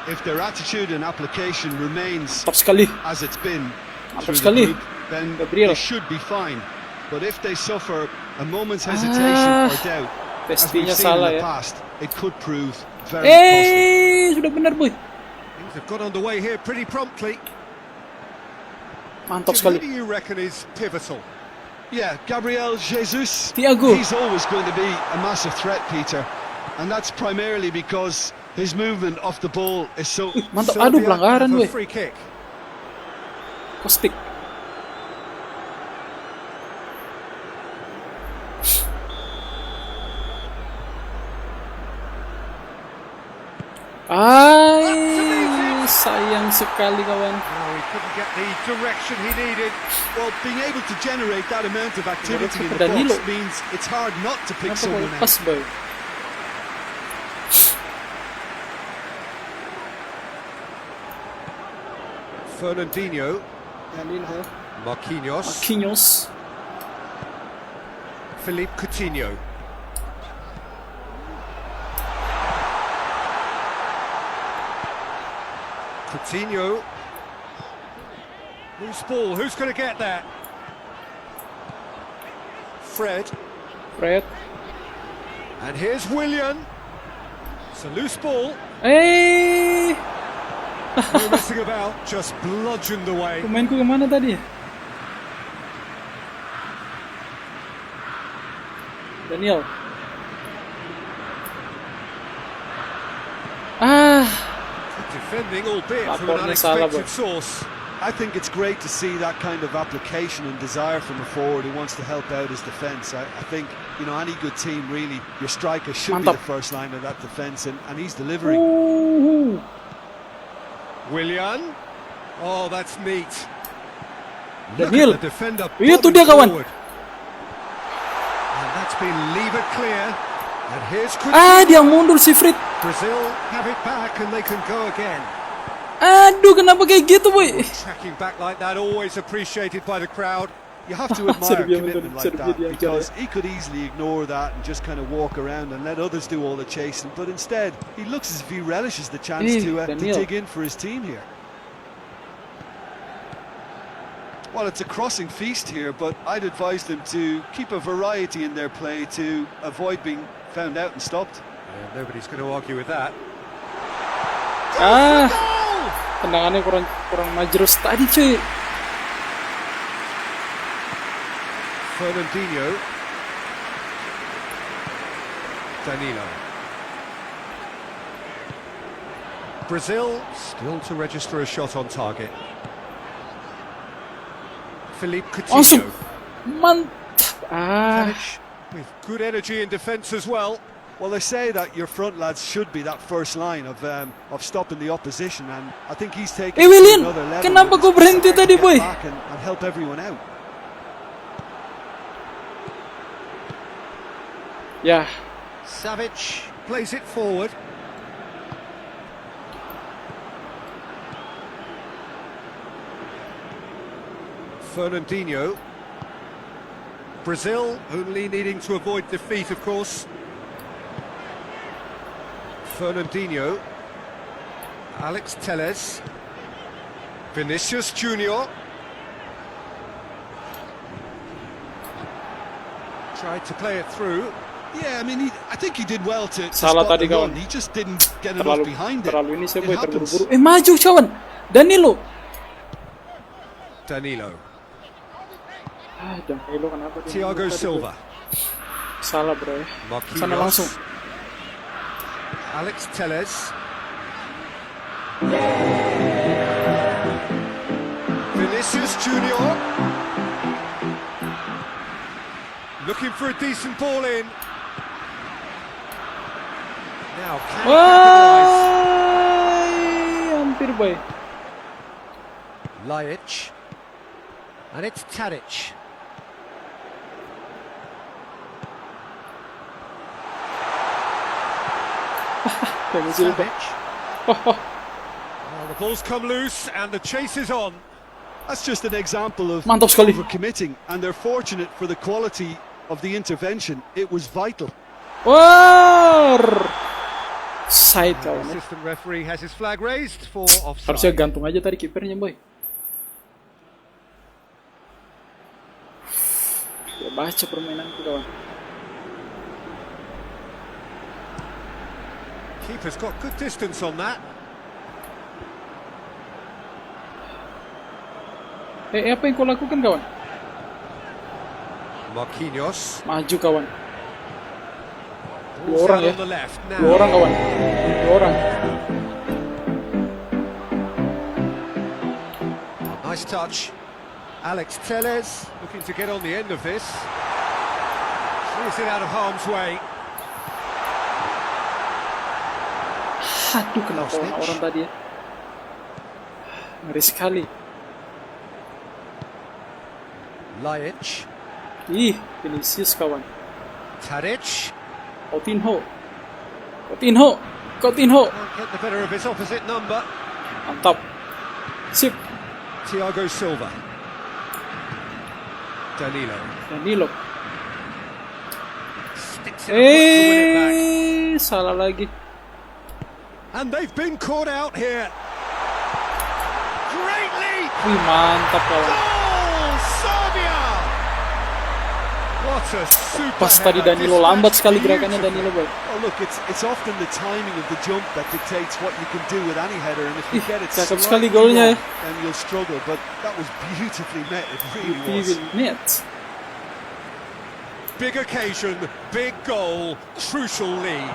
If their attitude and application remains as it's been through the group, then they should be fine. But if they suffer a moment's hesitation or doubt, as we've seen in the past, it could prove very costly. Sudah benar boy. Things have got underway here pretty promptly. Mantap Who sekali. do you reckon is pivotal? Yeah, Gabriel Jesus. Thiago. He's always going to be a massive threat, Peter, and that's primarily because his movement off the ball is so. Mantap, aduh pelanggaran Serbia weh. free kick. Kostik. Sayang sekali kawan. Oh, he couldn't get the direction he needed. Well, being able to generate that amount of activity in the Danilo. box means it's hard not to pick Kenapa someone pas out. boy? Fernandinho. Marquinhos. Marquinhos. Philippe Coutinho. Coutinho. Loose ball, who's going to get that? Fred. And here's Willian. It's a loose ball. No messing about, just bludgeoned away. Pemainku kemana tadi? Daniel. Defending, albeit from an Lapornya salah, unexpected bro. source. I think it's great to see that kind of application and desire from a forward who wants to help out his defence. I think, you know, any good team, really, your striker should be the first line of that defence, and he's delivering. Willian. Oh, that's neat. Daniel. Look at the defender Itu dia kawan. forward. And that's been levered clear. And here's Cristiano. Dia mundur si Frit. Brazil have it back and they can go again. Aduh, kenapa kayak gitu, boy? Tracking back like that, always appreciated by the crowd. You have to admire commitment like that, because he could easily ignore that and just kind of walk around and let others do all the chasing, but instead he looks as if he relishes the chance to dig in for his team here. Well, it's a crossing feast here, but I'd advise them to keep a variety in their play to avoid being found out and stopped. Yeah, nobody's going to argue with that. Tendangannya kurang majrus tadi, cuy. Fernandinho. Danilo. Brazil still to register a shot on target. Philippe Langsung. Coutinho. Mantap. With good energy in defence as well. Well, they say that your front lads should be that first line of stopping the opposition, and I think he's taking Willian, another level. kenapa kau berhenti tadi, boy? And help everyone out. Ya. Savic plays it forward. Fernandinho. Brazil only needing to avoid defeat, of course. Fernandinho. Alex Telles. Vinicius Junior. Tried to play it through. Yeah, I mean, I think he did well to Salah spot tadi, the run. kawan. He just didn't get enough behind it. Terlalu ini saya, boy, It happens. terburu-buru. Maju, kawan. Danilo. Danilo. Danilo kenapa dia? Thiago Silva. Salah, bro. Marquinhos. Sana langsung. Alex Telles. Vinicius Junior. Looking for a decent ball in. Now, can he capitalise? Hampir, boy. Lajic. And it's Tadic. Savic. Well, the ball's come loose and the chase is on. That's just an example of Mantap sekali. overcommitting, and they're fortunate for the quality of the intervention. It was vital. Side, The kawan. assistant referee has his flag raised for Harusnya offside. gantung aja tadi kipernya, boy. Ya baca permainanku, kawan. Keeper's got good distance on that. Apa yang kau lakukan, kawan? Marquinhos. Maju, kawan. Dua Ball's orang out ya. on the left now. Dua orang, kawan. Dua orang. Nice touch. Alex Telles looking to get on the end of this. Clears it out of harm's way. Aduh, kenapa orang tadi ya? Ngeri sekali. Lajic. Vinicius, kawan. Tadic. Coutinho. Can't get the better of his opposite number. Mantap. Sip. Thiago Silva. Danilo. Sticks it up to win it back. Salah lagi. And they've been caught out here. Great lead. Mantap, kawan. Goal, Serbia. What a super Pas tadi header. Danilo, lambat sekali gerakannya Beautiful. Danilo, boy. Oh, look, it's often the timing of the jump that dictates what you can do with any header, and if you get it cakep slightly sekali golnya, wrong, then you'll struggle. But that was beautifully met. It really was. Net. Big occasion, big goal, crucial lead.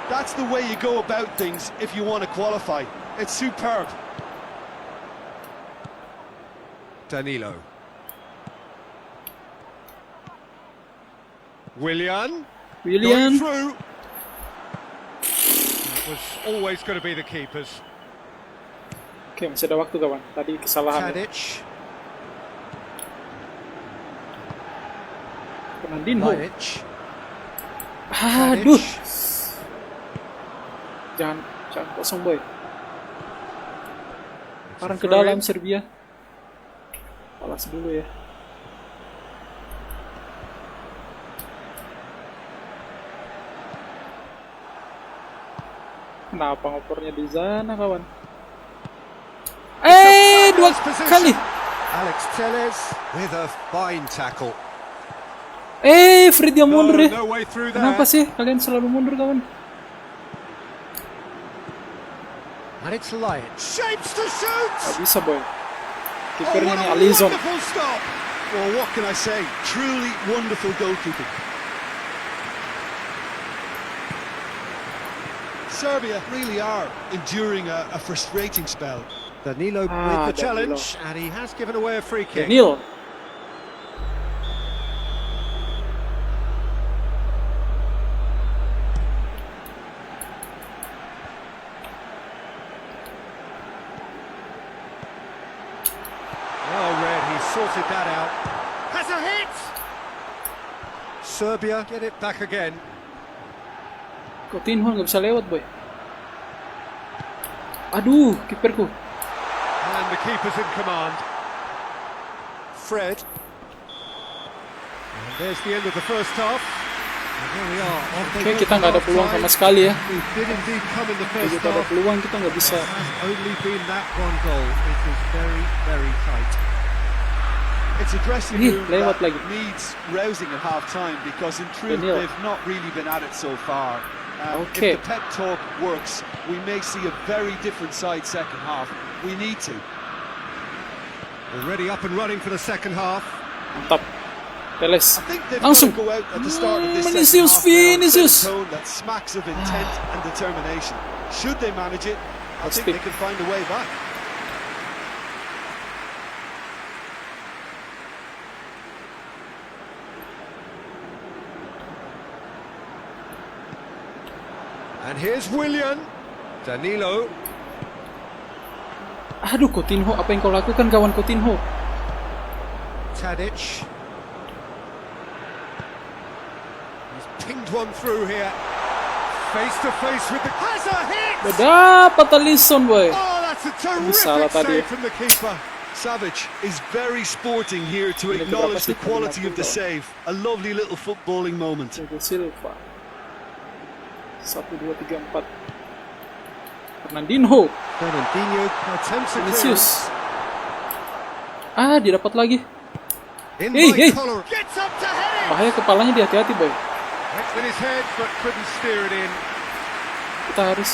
That's the way you go about things if you want to qualify. It's superb. Danilo. Willian. Going through. It was always going to be the keepers. Oke, masih ada waktu kawan. Tadi kesalahan. Tadic. Fernandinho. Tadic. Aduh. Jangan kosong boy. Arang ke dalam Serbia. Balas dulu ya. Kenapa ngopornya di sana kawan? Dua kali. Alex Telles with a fine tackle. Fred yang mundur ya. No way through there. Kenapa sih kalian selalu mundur kawan? And it's light. Shapes to shoot. Gak bisa boy. Kipernya nih Alisson. Well, what can I say? Truly wonderful goalkeeping. Serbia really are enduring a frustrating spell. Danilo with the challenge, and he has given away a free kick. Danilo. Oh, Red, he sorted that out. Has a hit! Serbia get it back again. Coutinho nggak bisa lewat boy. Aduh, kiperku. And the keeper's in command. Fred. And there's the end of the first half. And here we are. Oke, kita nggak ada peluang sama sekali ya. We did indeed come in the first Kita ada half. peluang, kita nggak bisa. It has only been that one goal. It is very, very tight. It's a dressing room lewat that lagi. needs rousing at half-time because in truth Danilo. they've not really been at it so far. Okay. If the pep talk works, we may see a very different side second half. We need to. Already up and running for the second half. Mantap. Teles. I think they've Langsung. got to go out at the start of this Vinicius, second half now and Vinicius. set a tone that smacks of intent and determination. Should they manage it, I Let's think pick. they can find a way back. And here's Willian. Danilo. Aduh, Coutinho, apa yang kau lakukan kawan Coutinho? Tadic. He's pinged one through here. Face to face with the... Has a hit! Dapat Alisson boy. Oh, that's a Salah terrific tadi. save from the keeper. Savage is very sporting here to Ini acknowledge berapa the sih quality of the peminat save. A lovely little footballing moment. Thiago Silva. 1, 2, 3, 4. Fernandinho. Fernandinho attempts a Vinicius. clearance. Didapat lagi. In Hey, by hey. collar. Gets up to head it! Bahaya kepalanya, hati-hati boy. Went with his head but couldn't steer it in. Kita harus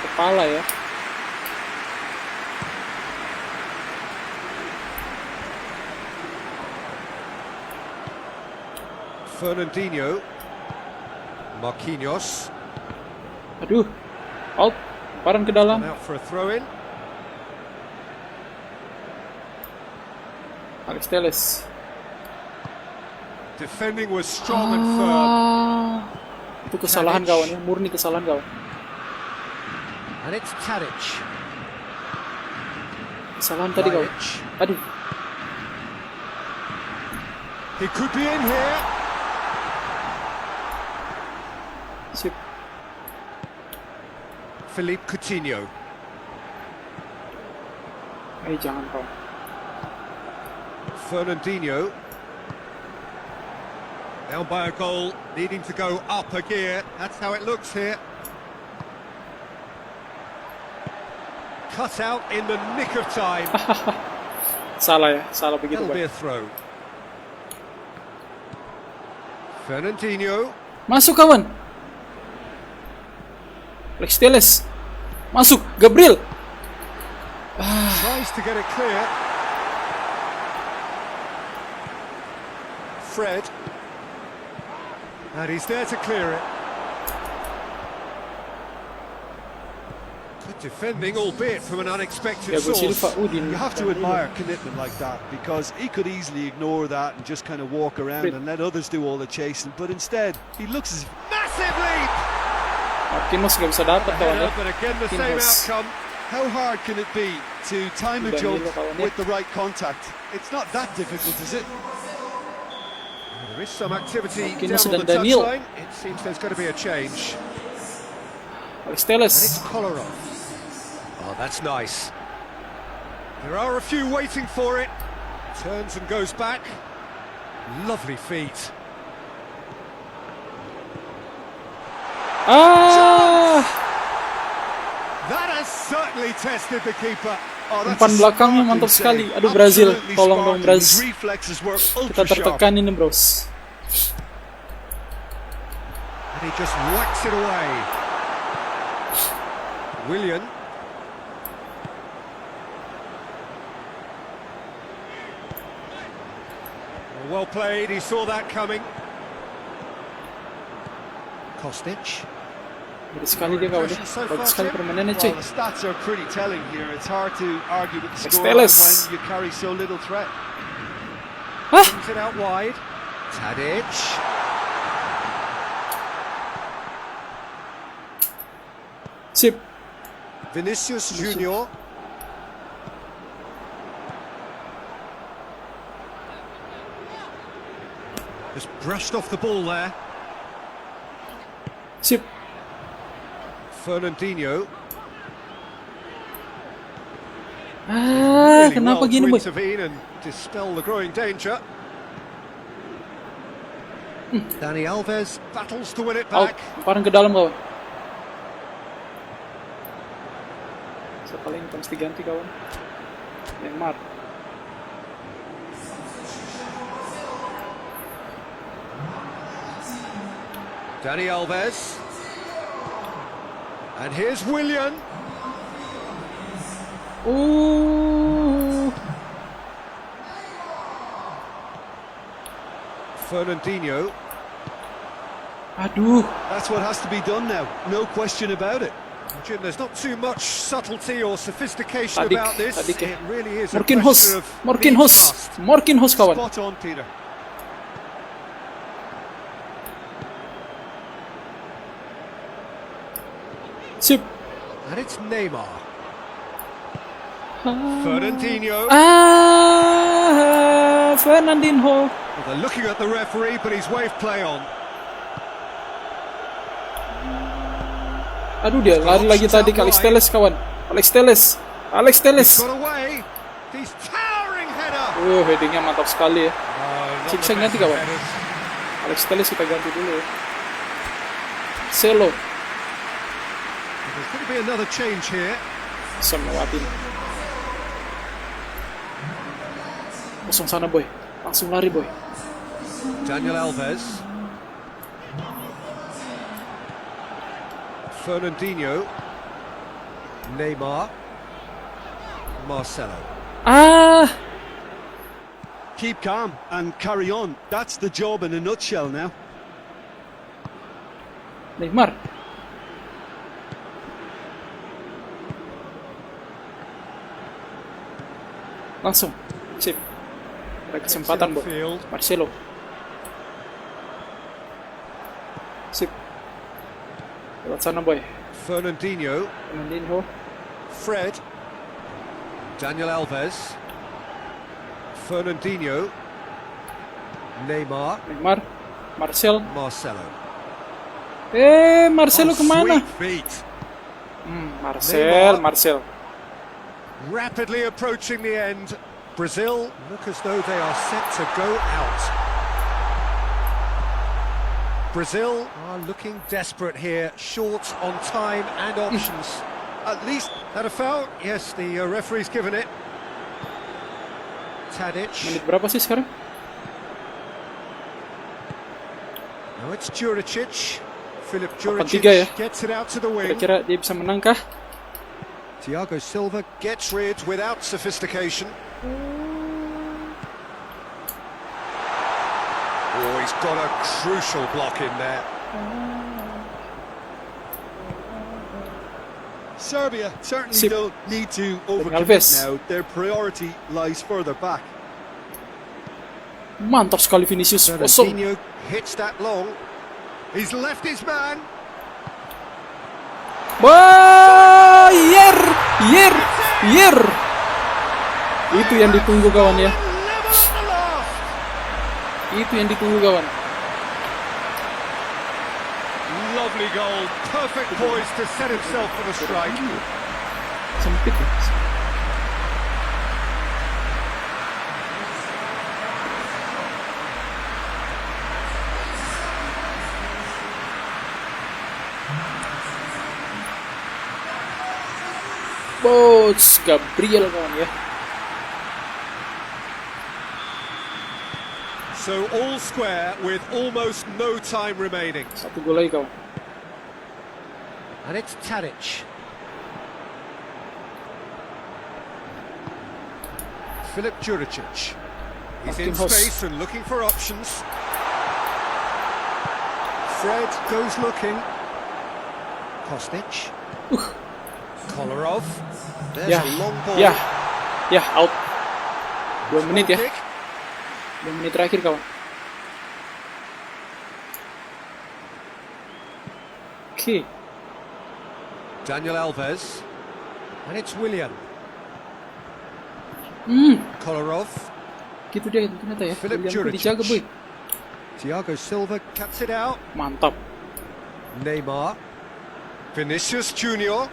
kepala ya. Fernandinho. Marquinhos. Aduh. Out. Paran ke dalam. Out for a throw in. Alex Telles. Defending was strong and firm. Itu kesalahan kawan ya, murni kesalahan kawan. And it's Tadic. Kesalahan tadi kawan. Aduh. He could be in here. Sip. Philippe Coutinho. Jangan kawan. Fernandinho. Down by a goal, needing to go up a gear. That's how it looks here. Cut out in the nick of time. Salah ya, salah begitu That'll be boy. a throw. Fernandinho. Masuk kawan. Alex Telles. Masuk, Gabriel. Tries to get it clear. Fred. And he's there to clear it. Good defending, albeit from an unexpected Thiago Silva. source. You have to admire commitment like that, because he could easily ignore that and just kind of walk around and let others do all the chasing, but instead he looks as Massive leap! Marquinhos gak bisa dapat kawan ya. But again, the same Marquinhos. outcome. how hard can it be to time a Danilo jump kawan ya. with the right contact? It's not that difficult, is it? There is some activity Marquinhos down on the dan Danilo. touchline. It seems there's going to be a change. Alex And Telles. it's Kolarov. Oh, that's nice. There are a few waiting for it. Turns and goes back. Lovely feet. That has certainly tested the keeper. Oh, that's Umpan a belakangnya sparkling mantap sekali. save. Aduh Brazil, Absolutely tolong dong sparkling. His Brazil. reflexes were Kita ultra sharp. tertekan ini bros. And he just whacks it away. Willian. Well played, he saw that coming. Kostic. Bagus sekali dia kawan ya. Bagus sekali permainannya cuy. Well, the stats are pretty telling here. It's hard to argue with the Alex score Telles. when you carry so little threat. Brings it out wide. Tadic. Sip. Vinicius Junior. Just brushed off the ball there. Sip. Fernandinho. Kenapa well gini to boy? intervene and dispel the growing danger. Dani Alves battles to win it Out. back. Lemparan ke dalam kawan. Siapa lagi yang mesti ganti kawan? Neymar. Dani Alves. And here's Willian. Fernandinho. Aduh. That's what has to be done now. No question about it. Jim, there's not too much subtlety or sophistication Tadic, about this. Tadic ya. It really is a Marquinhos. question of Marquinhos. being fast. Marquinhos kawan. Spot on, Peter. Sip. And it's Neymar. Fernandinho. Fernandinho. Well, they're looking at the referee, but he's waved play on. Aduh dia lari lagi tadi ke Alex Telles kawan. Alex Telles. Alex Telles. Got away. He's towering header. Headingnya mantap sekali ya. Not Bisa the ganti best of kawan. headers. Alex Telles kita ganti dulu ya. Selo. There's going to be another change here. Bisa melewatin. Kosong sana boy. Langsung lari boy. Daniel Alves. Fernandinho. Neymar. Marcelo. Keep calm and carry on. That's the job in a nutshell now. Neymar. Langsung. Sip. Ada kesempatan boy. Field. Marcelo. Sip. Lewat sana boy. Fernandinho. Fernandinho. Fred. Daniel Alves. Fernandinho. Neymar. Neymar. Marcel. Marcelo. Marcelo kemana? Sweet feet. Marcel. Neymar. Marcel. Rapidly approaching the end. Brazil look as though they are set to go out. Brazil are looking desperate here, short on time and options. At least at a foul. Yes, the referee's given it. Tadic. Menit berapa sih sekarang? Now it's Juricic. Philip 8-3 Juricic ya. gets it out to the wing. Kira-kira dia bisa menang kah? Thiago Silva gets rid without sophistication. Oh, he's got a crucial block in there. Serbia certainly Sip. don't need to overcommit Alves. now. Their priority lies further back. Mantap sekali Vinicius. Kosong. Fernandinho hits that long. He's left his man. Wah, yer. Itu yang ditunggu kawan ya. Itu yang ditunggu kawan. Lovely goal. Perfect poise to set himself for the strike. Sempit ya. Bos Gabriel kawan ya. So all square with almost no time remaining. Satu gol lagi kawan. And it's Tadic. Filip Juricic. He's in Marquinhos. space and looking for options. Fred goes looking. Kostic. Kolarov. There's Ya, a long ball. ya, out. 2 menit ya. Kick. 2 menit terakhir kawan. Oke. Daniel Alves. And it's Willian. Kolarov. Gitu dia ternyata ya. Filip William tuh Juricic. dijaga boy. Thiago Silva cuts it out. Mantap. Neymar. Vinicius Junior.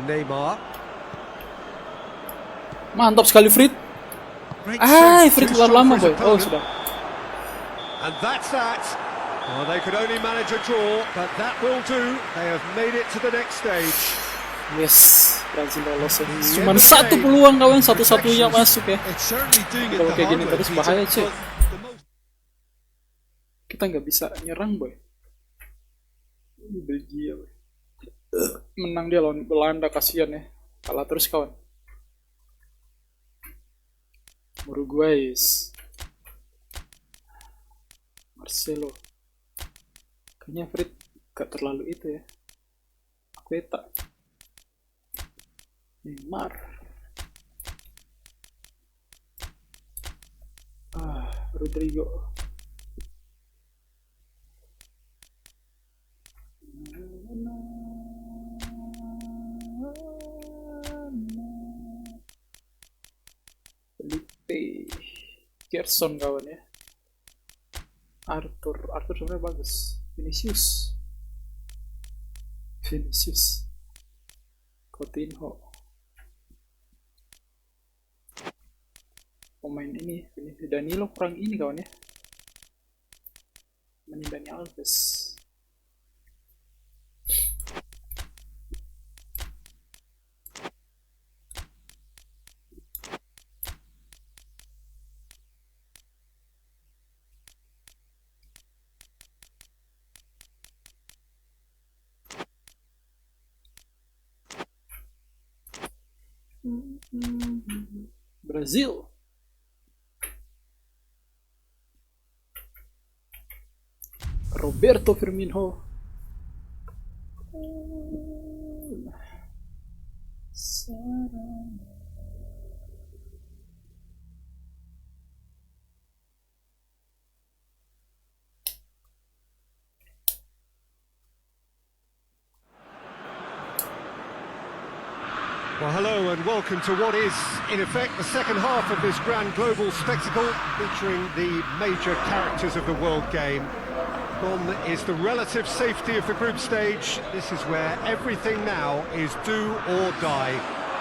Neymar. Mantap sekali Frit. Great save. Frit Too keluar strong lama for his boy. Oh opponent. sudah. And that's that. Well, they could only manage a draw, but that will do. They have made it to the next stage. Yes, Brazil lolos ya. Cuman satu peluang kawan, satu-satunya masuk ya. It's certainly doing it Kalau the kayak hard gini way, terus Peter, bahaya cek. but the most- Kita nggak bisa nyerang boy. Ini Belgia boy. Menang dia lawan Belanda, kasihan ya. Kalah terus kawan. Uruguay. Marcelo. Kayaknya Frit gak terlalu itu ya. Akueta. Neymar. Rodrigo. Felipe. Gerson kawan ya. Arthur sebenarnya bagus. Vinicius. Coutinho. Pemain ini Danilo kurang ini kawan ya. Main Daniel Alves. Brazil. Roberto Firmino. Well, hello and welcome to what is, in effect, the second half of this grand global spectacle featuring the major characters of the world game. One is the relative safety of the group stage. This is where everything now is do or die.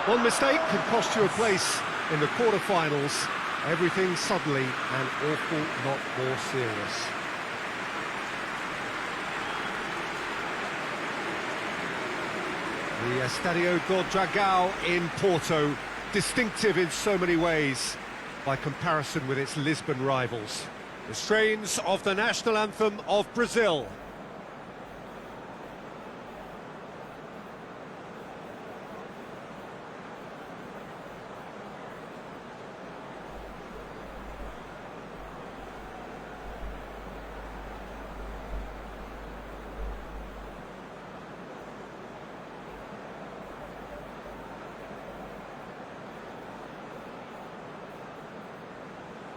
One mistake can cost you a place in the quarterfinals. Everything suddenly an awful lot more serious. The Estadio do Dragão in Porto, distinctive in so many ways by comparison with its Lisbon rivals. The strains of the national anthem of Brazil.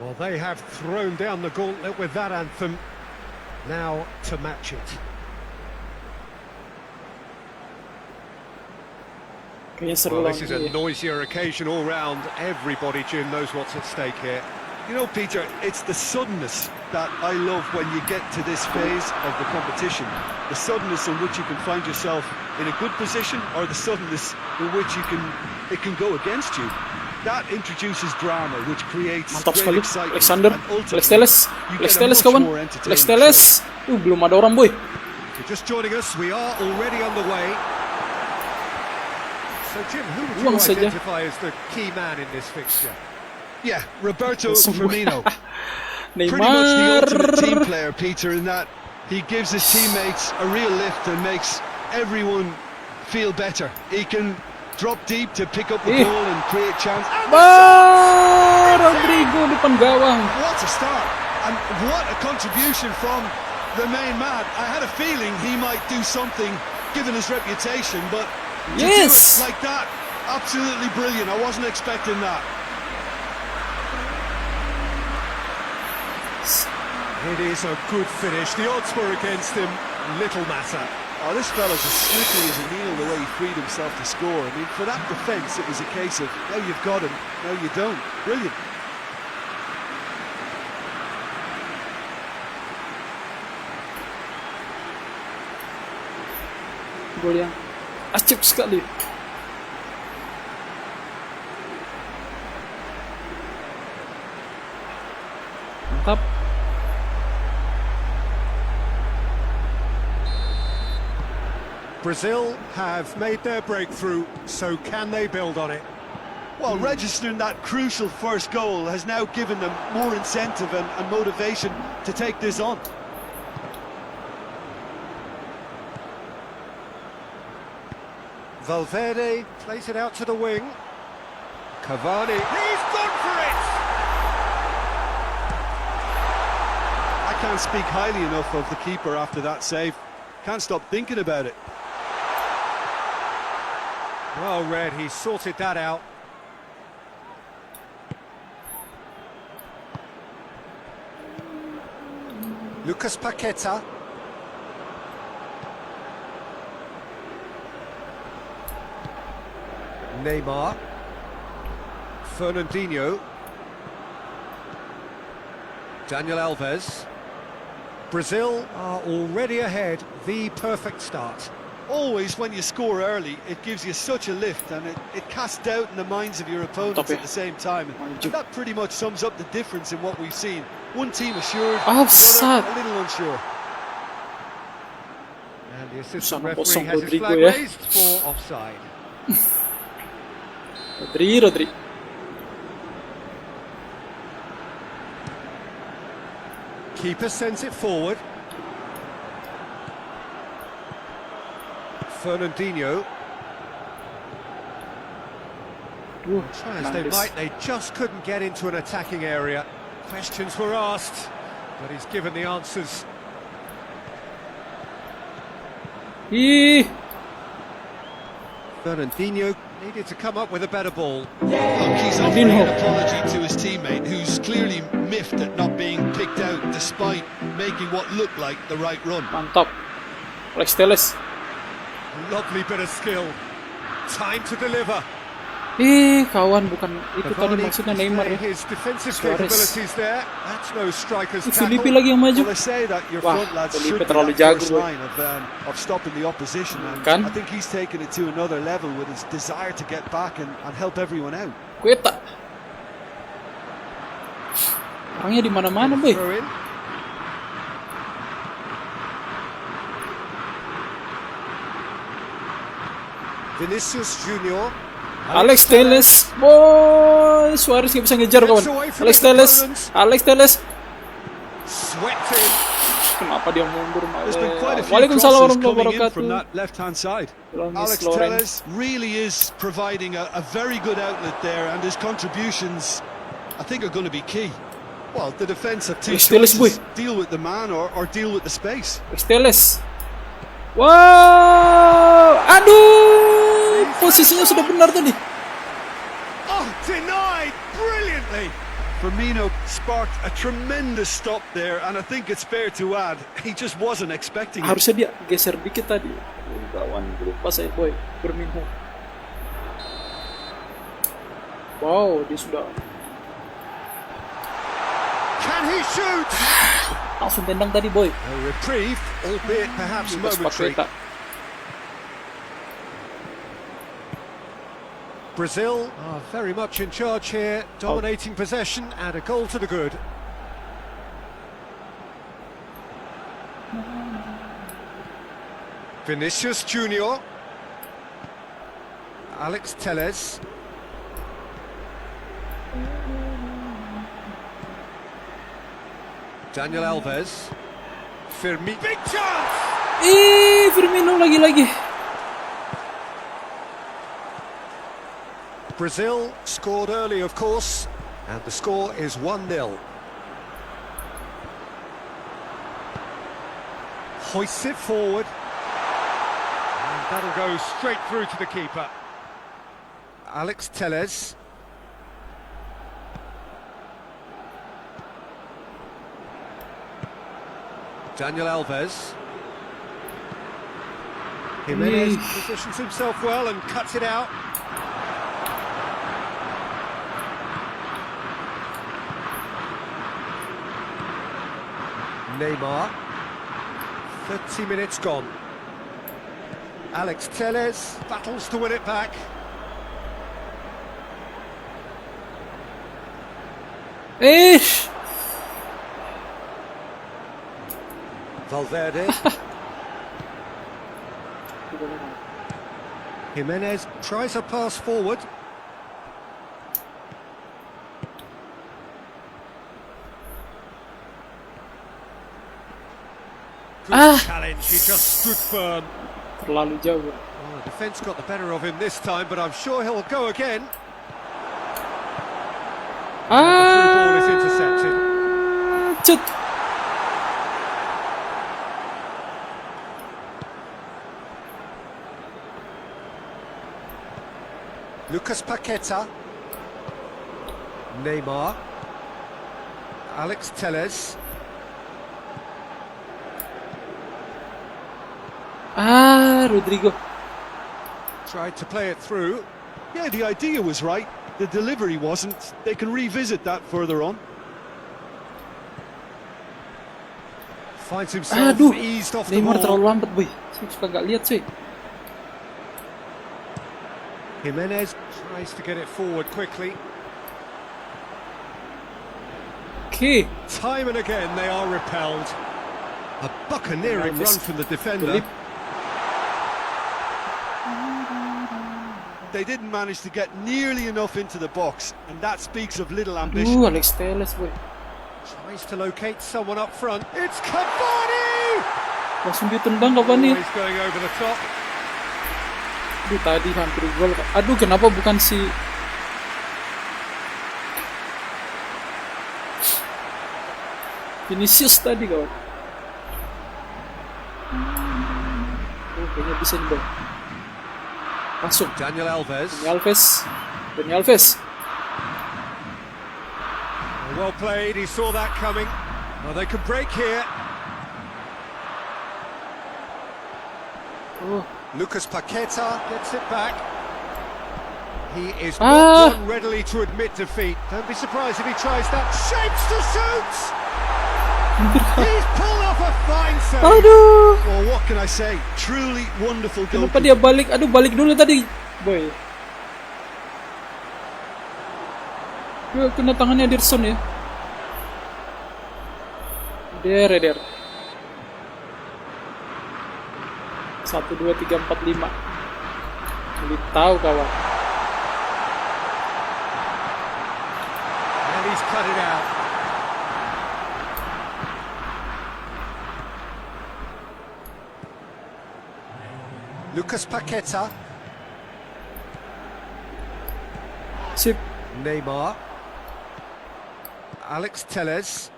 Well, they have thrown down the gauntlet with that anthem. Now to match it. Well, this is a noisier occasion all round. Everybody, Jim, knows what's at stake here. You know, Peter, it's the suddenness that I love when you get to this phase of the competition. The suddenness in which you can find yourself in a good position, or the suddenness in which it can go against you. That introduces drama, which creates great excitement. Alexander, Alex Telles kawan. Alex Telles. Belum ada orang, boy. If you're just joining us, we are already on the way. So, Jim, who would you identify as the key man in this fixture? Yeah, Roberto Firmino. Neymar. Pretty much the ultimate team player, Peter, in that he gives his teammates a real lift and makes everyone feel better. He can drop deep to pick up the ball and create chance. Rodrigo depan gawang. What a start, and what a contribution from the main man. I had a feeling he might do something given his reputation, but to do it like that, absolutely brilliant. I wasn't expecting that. It is a good finish. The odds were against him. Little matter. Oh, this fella's as slippery as a needle the way he freed himself to score. I mean, for that defence, it was a case of, now you've got him, now you don't. Brilliant. Gol yang acip sekali. Mantap. Brazil have made their breakthrough, so can they build on it? Well, registering that crucial first goal has now given them more incentive and motivation to take this on. Valverde plays it out to the wing. Cavani, he's gone for it! I can't speak highly enough of the keeper after that save. Can't stop thinking about it. Well read, he sorted that out. Lucas Paqueta. Neymar. Fernandinho. Daniel Alves. Brazil are already ahead, the perfect start. Always when you score early, it gives you such a lift, and it casts doubt in the minds of your opponents at the same time. And that pretty much sums up the difference in what we've seen. One team assured, the other a little unsure. And the assistant referee has his flag raised for offside. Rodri. Keeper sends it forward. Fernandinho. Try as they might, they just couldn't get into an attacking area. Questions were asked, but he's given the answers. Fernandinho needed to come up with a better ball. Look, he's offering an apology to his teammate, who's clearly miffed at not being picked out despite making what looked like the right run. Mantap. Alex Telles. Lovely bit of skill. Time to deliver. Kawan, bukan itu tadi maksudnya Neymar ya. His defensive capabilities there. That's no striker's tackle. Filipe lagi yang maju. Well, they say that your front lads should be terlalu that jago first line of stopping the opposition. And I think he's taken it to another level with his desire to get back and help everyone out. Kueta. Orangnya di mana-mana, boy. Vinicius Junior. Alex Telles, boy, Suarez nggak bisa ngejar kawan. Alex Telles. Kenapa dia mundur malah? Waalaikumsalam warahmatullahi wabarakatuh. Alex Telles really is providing a very good outlet there, and his contributions, I think, are going to be key. Well, the defense have two choices: deal with the man or deal with the space. Alex Telles. Wow, aduh, posisinya sudah benar tadi. Oh, denied brilliantly. Firmino sparked a tremendous stop there, and I think it's fair to add, he just wasn't expecting it. Harusnya dia geser dikit tadi. Kawan, lupa saya, boy. Firmino. Wow, dia sudah. Can he shoot? Langsung tendang tadi, boy. A reprieve, albeit perhaps momentary. Brazil are very much in charge here, dominating possession and a goal to the good. Vinicius Junior, Alex Telles, Daniel Alves, Firmino, big chance! Firmino lagi-lagi. Brazil scored early, of course, and the score is 1-0. Hoists it forward, and that'll go straight through to the keeper. Alex Telles. Daniel Alves. Jimenez positions himself well and cuts it out. Neymar. 30 minutes gone. Alex Telles battles to win it back. Valverde. Jimenez tries a pass forward. Good challenge, he just stood firm. Terlalu jauh. Well, the defence got the better of him this time, but I'm sure he'll go again. The through ball is intercepted. Cut. Lucas Paqueta. Neymar. Alex Telles. Rodrigo. Tried to play it through. Yeah, the idea was right. The delivery wasn't. They can revisit that further on. Finds himself eased off the Neymar ball. terlalu lambat, boy. Saya suka gak lihat sih. Jimenez tries to get it forward quickly. Okay. Time and again they are repelled. A buccaneering run from the defender. They didn't manage to get nearly enough into the box, and that speaks of little ambition. Alex Telles, boy. Tries to locate someone up front. It's Cavani! Langsung ditendang Cavani. He's going over the top. Tadi hampir gol. Aduh, kenapa bukan si Vinicius tadi, kawan? Kayaknya bisa nih, boy. Masuk. Daniel Alves. Daniel Alves. Well played, he saw that coming. Well, they could break here. Lucas Paqueta gets it back. He is not one readily to admit defeat. Don't be surprised if he tries that. Shapes to shoot! He's pulled off a fine save. Aduh. Well, what can I say? Truly wonderful goal. Kenapa dia balik? Aduh, balik dulu tadi, boy. Kena tangannya Ederson ya. Der. 1, 2, 3, 4, 5. Jadi tahu, kawan. And he's cut it out. Lucas Paqueta. Sip. Neymar. Alex Telles.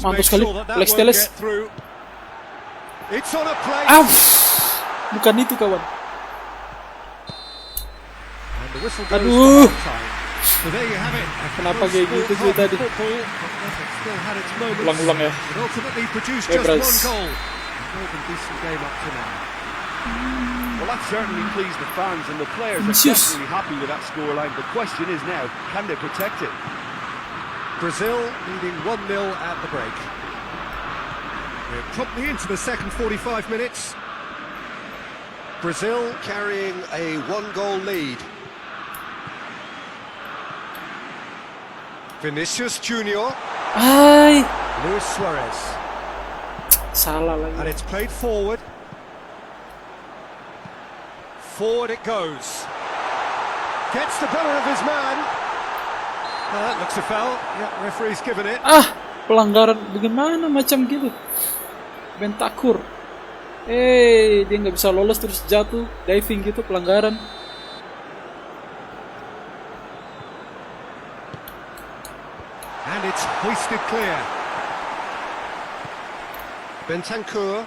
Mantul sekali, Alex Telles. It's on a plate. Bukan itu, kawan. And the whistle goes Aduh. for half-time. So there you have it. Kenapa kayak gitu sih tadi? Still had its moments. Ulang-ulang ya. It ultimately produced just Bebras. one goal. More than decent game up to now. Well, that certainly pleased the fans, and the players are Yes. definitely happy with that scoreline. The question is now, can they protect it? Brazil leading 1-0 at the break. We're promptly into the second 45 minutes. Brazil carrying a one-goal lead. Vinicius Junior, Ay, Luis Suarez, salah and lagi. it's played forward. Forward it goes. Gets the better of his man. That looks a foul. Yeah, referee's given it. Pelanggaran bagaimana macam gitu? Bentakur. Dia nggak bisa lolos terus jatuh, diving gitu, pelanggaran. And it's hoisted clear. Bentancur.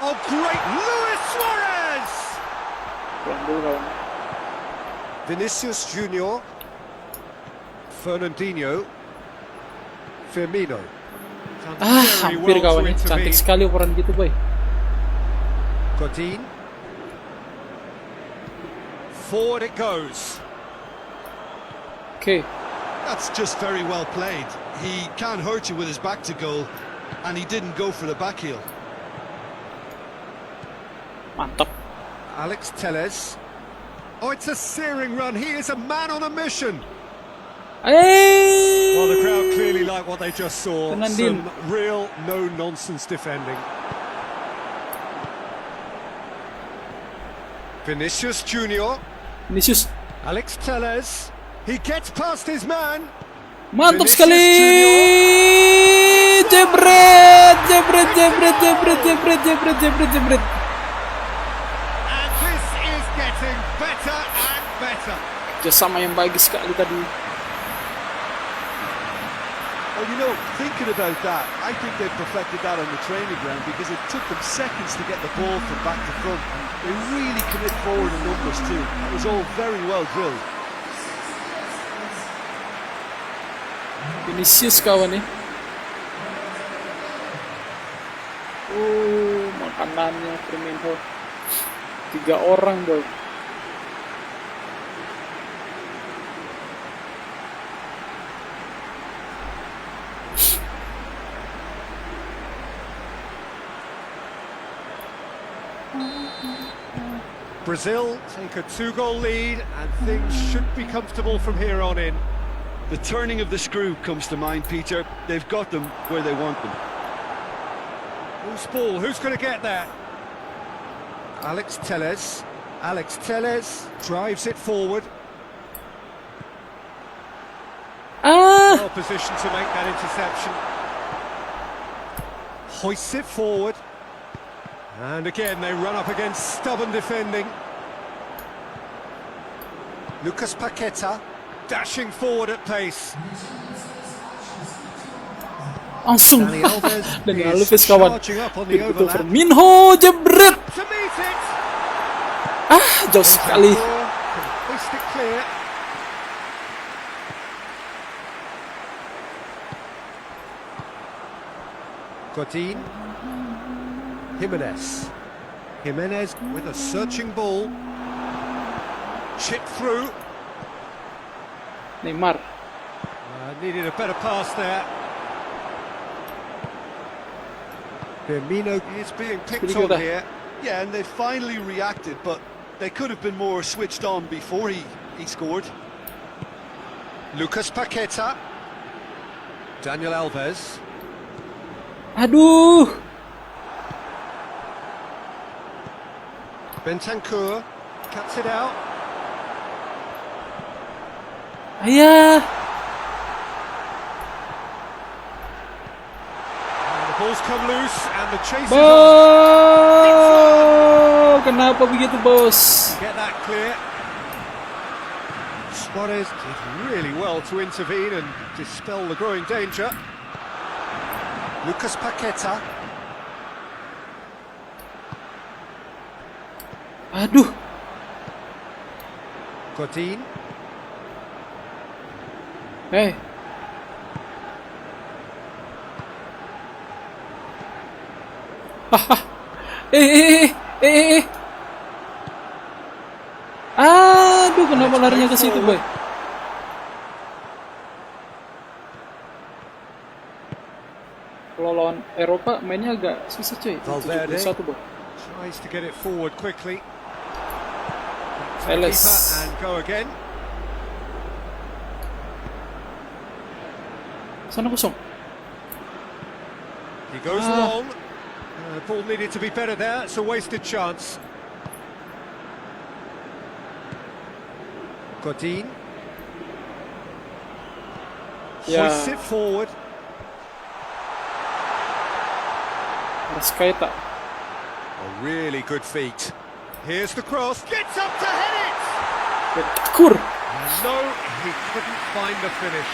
Oh, great! Luis Suarez! Pulang dulu kawan. Vinicius Junior. Fernandinho. Firmino. Done very Hampir well kawan to ya. Cantik intervene. sekali ukuran gitu, boy. Godin. Forward it goes. Oke. That's just very well played. He can't hurt you with his back to goal, and he didn't go for the back heel. Mantap. Alex Telles. Oh, it's a searing run. He is a man on a mission. Well, the crowd clearly like what they just saw. Fernandinho. Some real no-nonsense defending. Vinicius Junior. Vinicius. Alex Telles. He gets past his man. Mantap Vinicius sekali. Jebret. And this is getting better and better. Kerjasama yang bagus sekali tadi. Well, you know, thinking about that, I think they perfected that on the training ground because it took them seconds to get the ball from back to front. They really commit forward in numbers too. It was all very well drilled. Vinicius kawan ya. Makanannya Firmino. 3 orang boy. Brazil take a 2-goal lead and things should be comfortable from here on in. The turning of the screw comes to mind, Peter. They've got them where they want them. Loose ball, who's going to get that? Alex Telles. Alex Telles drives it forward. Well positioned to make that interception. Hoists it forward. And again, they run up against stubborn defending. Lucas Paqueta dashing forward at pace. Langsung. Dani Alves Dani is Alves kawan. charging up on the Betul overlap. Firmino jebret. To meet it. Jauh sekali. Can hoist it clear. Godin. Jimenez with a searching ball. Chip through. Neymar. Needed a better pass there. Firmino is being picked on here. Yeah, and they finally reacted, but they could have been more switched on before he scored. Lucas Paqueta. Daniel Alves. Aduh. Bentancur cuts it out. Ayah. And the ball's come loose and the chase is on. Kenapa begitu, bos? Get that clear. Suarez did really well to intervene and dispel the growing danger. Lucas Paqueta. Aduh. Godin. Hey. Haha. Aduh, kenapa larinya ke situ, boy? Kalau lawan Eropa mainnya agak susah, cuy. Valverde 71, boy. tries to get it forward quickly. Ellis. And go again. Sana kosong. He goes long. The ball needed to be better there. It's a wasted chance. Godin. Yeah. Hoists it forward. Raskaita. A really good feat. Here's the cross. Gets up to head it. Kur. No, he couldn't find the finish.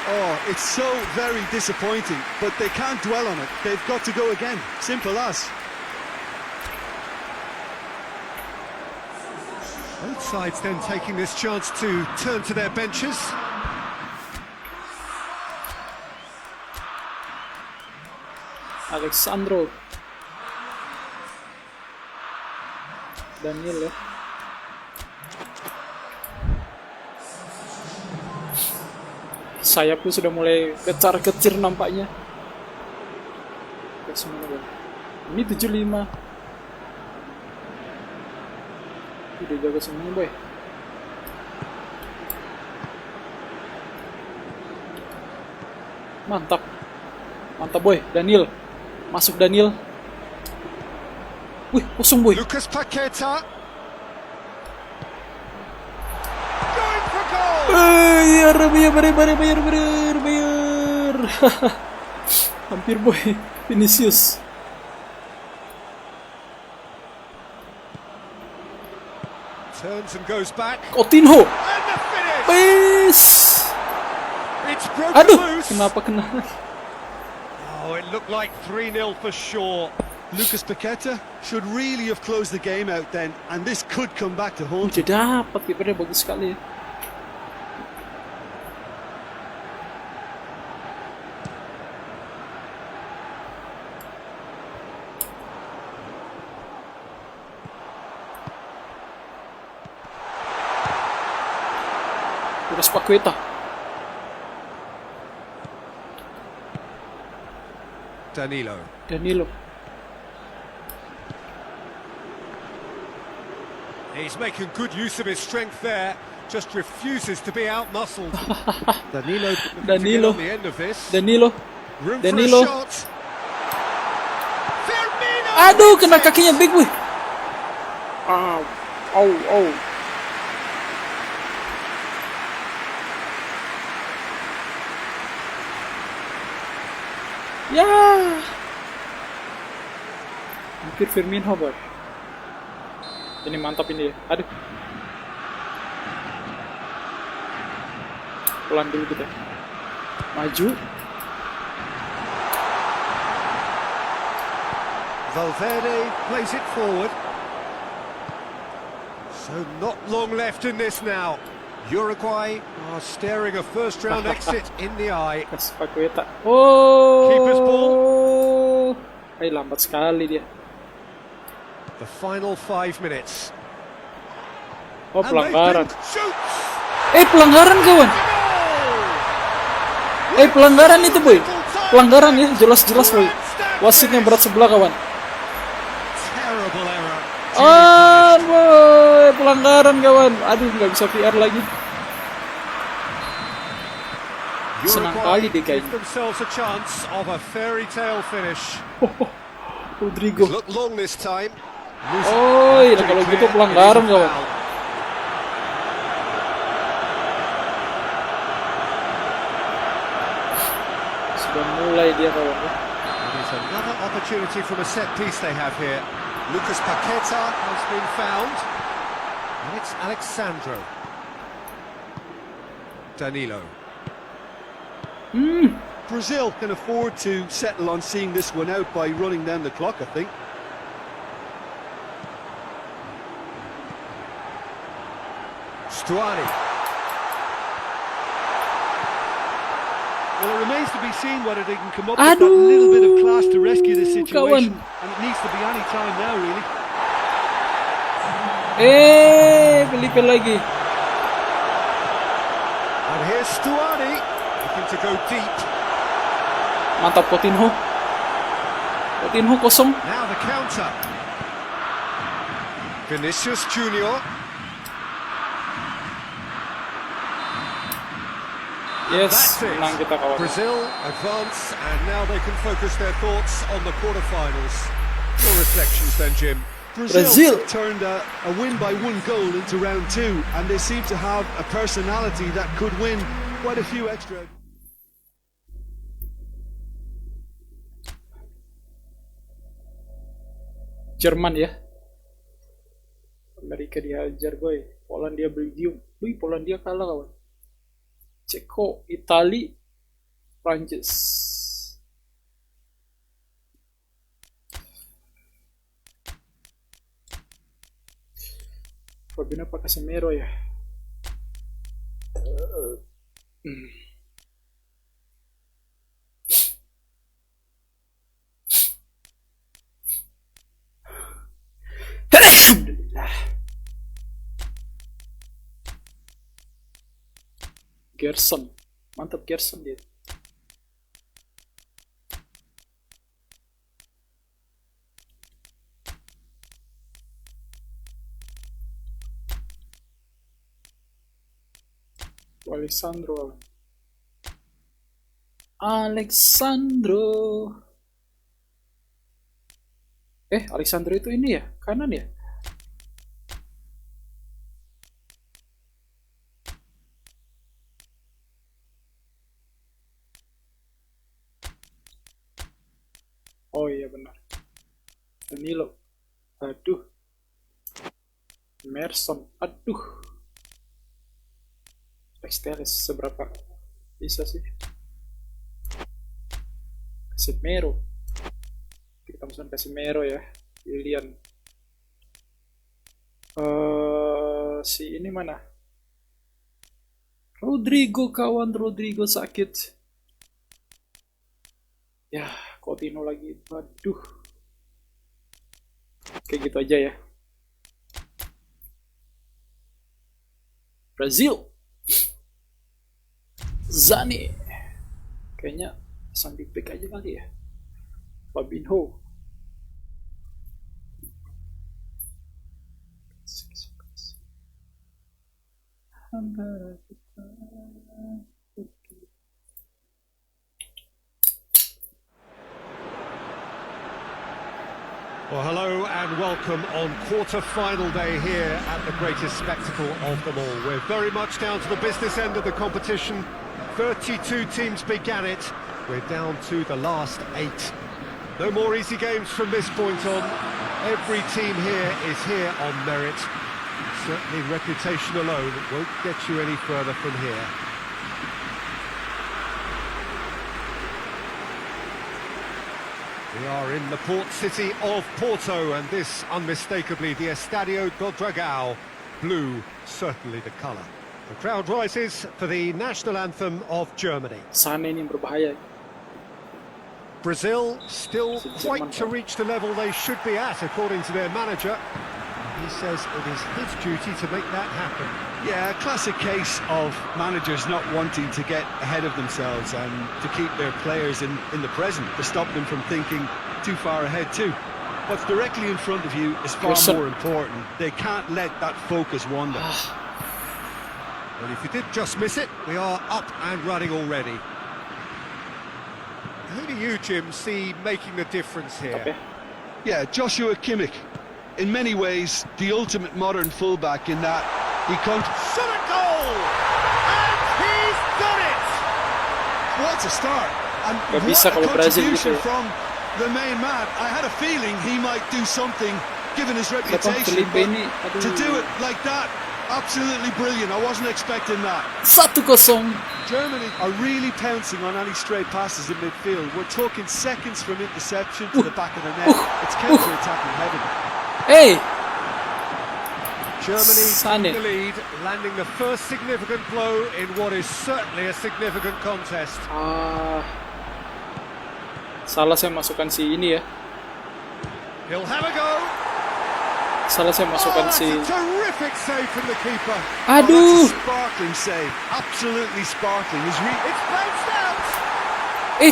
Oh, it's so very disappointing, but they can't dwell on it. They've got to go again. Simple as. Both sides then taking this chance to turn to their benches. Alexandro. Daniel ya. Sayapku sudah mulai kecar-kecir nampaknya. Ini 75. Udah jaga semuanya, boy. Mantap. Mantap, boy. Daniel. Masuk Daniel. Wih, kosong, boy. Lucas Paqueta. Going for goal. Bayar. Hampir, boy. Vinicius. Turns and goes back. Coutinho. And the finish. Wes. It's broken Aduh, loose. kenapa kena? Oh, it looked like 3-0 for sure. Lucas Paqueta should really have closed the game out then, and this could come back to haunt him. Udah dapat, kipernya bagus sekali ya. Udah Paqueta. Danilo. He's making good use of his strength there. Just refuses to be out-muscled. Danilo. Danilo. On the end of this. Danilo. Room Danilo. for a shot. Firmino. Aduh, kena kakinya big boy. Au. Ya. Hampir Firmino, boy. Ini mantap ini ya. Aduh. Pelan dulu kita. Maju. Valverde plays it forward. So not long left in this now. Uruguay are staring a first-round exit in the eye. Paqueta. Oh. Keeper's ball. Lambat sekali dia. The final 5 minutes. Oh, pelanggaran. Shoots. Pelanggaran, kawan. Pelanggaran itu, boy. Pelanggaran ya, jelas-jelas, boy. Wasitnya berat sebelah, kawan. Terrible error. Boy, pelanggaran, kawan. Aduh, nggak bisa VR lagi. Senang kali deh kayaknya. Themselves a chance of a fairy tale finish. Rodrigo. Look long this time. Oh, iya, kalau gitu pelanggaran, kawan. Sudah mulai dia, kawan. It is another opportunity from a set piece they have here. Lucas Paqueta has been found. And it's Alexandro. Danilo. Brazil can afford to settle on seeing this one out by running down the clock, I think. Stuani. Well, it remains to be seen whether they can come up with that little bit of class to rescue this situation. And it needs to be any time now, really. Pelipin lagi. And here's Stuani, looking to go deep. Mantap Coutinho. Coutinho kosong. Now the counter. Vinicius Junior. Yes, menang kita kawan. Brazil advance, and now they can focus their thoughts on the quarterfinals. Your reflections then, Jim. Brazil turned a win by 1 goal into round 2, and they seem to have a personality that could win quite a few extra. Jerman ya. Amerika dihajar boy. Polandia Belgium. Wih, Polandia kalah kawan. Ceko, Itali, Prancis. Fabinho apa Casemiro ya? Alhamdulillah. Gerson, mantap Gerson dia. Alexandro. Alexandro itu ini ya, kanan ya? Oh iya benar. Danilo. Aduh. Merson. Aduh. Textiles seberapa bisa sih? Casemiro. Kita pesan Casemiro ya. Willian. Si ini mana? Rodrigo kawan, Rodrigo sakit. Ya, Coutinho lagi. Aduh. Kayak gitu aja ya. Brazil. Zani. Kayaknya sambil pick aja kali ya. Fabinho. Well, hello and welcome on quarter-final day here at the greatest spectacle of them all. We're very much down to the business end of the competition. 32 teams began it. We're down to the last 8. No more easy games from this point on. Every team here is here on merit. Certainly reputation alone won't get you any further from here. We are in the port city of Porto, and this unmistakably the Estadio do Dragão. Blue, certainly the colour. The crowd rises for the national anthem of Germany. Sana ini berbahaya. Brazil still quite to reach the level they should be at, according to their manager. He says it is his duty to make that happen. Yeah, a classic case of managers not wanting to get ahead of themselves and to keep their players in the present, to stop them from thinking too far ahead too. What's directly in front of you is far more important. They can't let that focus wander. Well, if you did just miss it, we are up and running already. Who do you, Jim, see making the difference here? Okay. Yeah, Joshua Kimmich. In many ways, the ultimate modern fullback in that he comes... Shot a goal! And he's done it! What a start! And Gak bisa what a kalau Brazil contribution gitu ya. from the main man. I had a feeling he might do something, given his reputation, Felipe but ini, to do it like that, absolutely brilliant. I wasn't expecting that. 1-0. Germany are really pouncing on any stray passes in midfield. We're talking seconds from interception to the back of the net. It's counter-attacking heaven. Hey, Germany Sane. took the lead, landing the first significant blow in what is certainly a significant contest. Salah saya masukkan si ini ya. He'll have a go. Salah saya masukkan That's si. a terrific save from the keeper. Aduh. That's a sparkling save, absolutely sparkling. It's bounced out.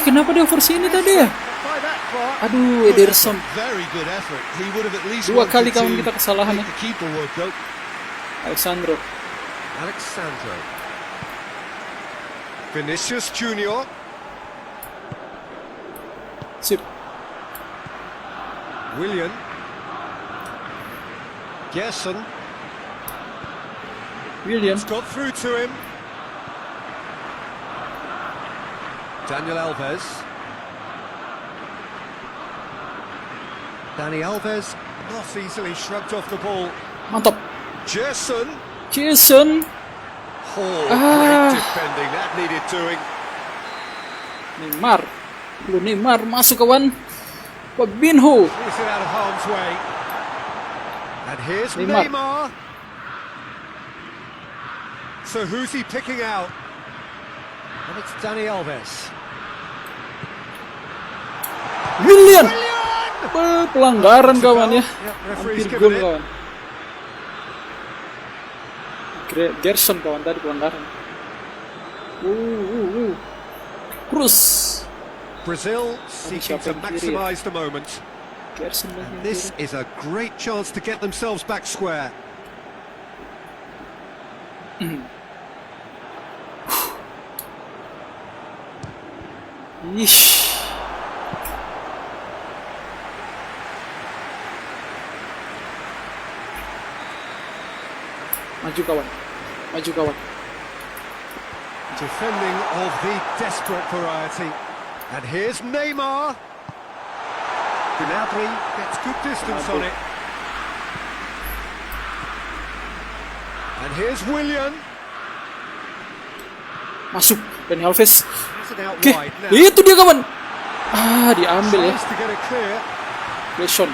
Kenapa dia over sini tadi ya? By that far. Aduh, Ederson. Very good effort. He would have at least Dua kali wanted kawan to kita kesalahan ya. make the keeper work out. Alexandro. Alexandro. Vinicius Junior. Sip. Willian. Gerson. William. Got through to him. Daniel Alves. Dani Alves not easily shrugged off the ball. Mantap. Gerson. Jason. Great defending. That needed doing. Neymar. Neymar masuk kawan. Fabinho. He's out of harm's way. And here's Neymar. Neymar. So who's he picking out? And it's Dani Alves. William. Willian! Pelanggaran kawan ya. Referee's Hampir given gol it. kawan. Gerson kawan tadi pelanggaran. Cruz. Brazil seeking to maximise the moment. Gerson lagi. And this is a great chance to get themselves back square. Ish. Maju kawan. Maju kawan. Defending of the desperate variety. And here's Neymar. Gnabry gets good distance on it. And here's Willian. Masuk. Dani Alves. Has it out Oke. wide now. Itu dia kawan. Diambil ya. Tries to get it clear. Leson.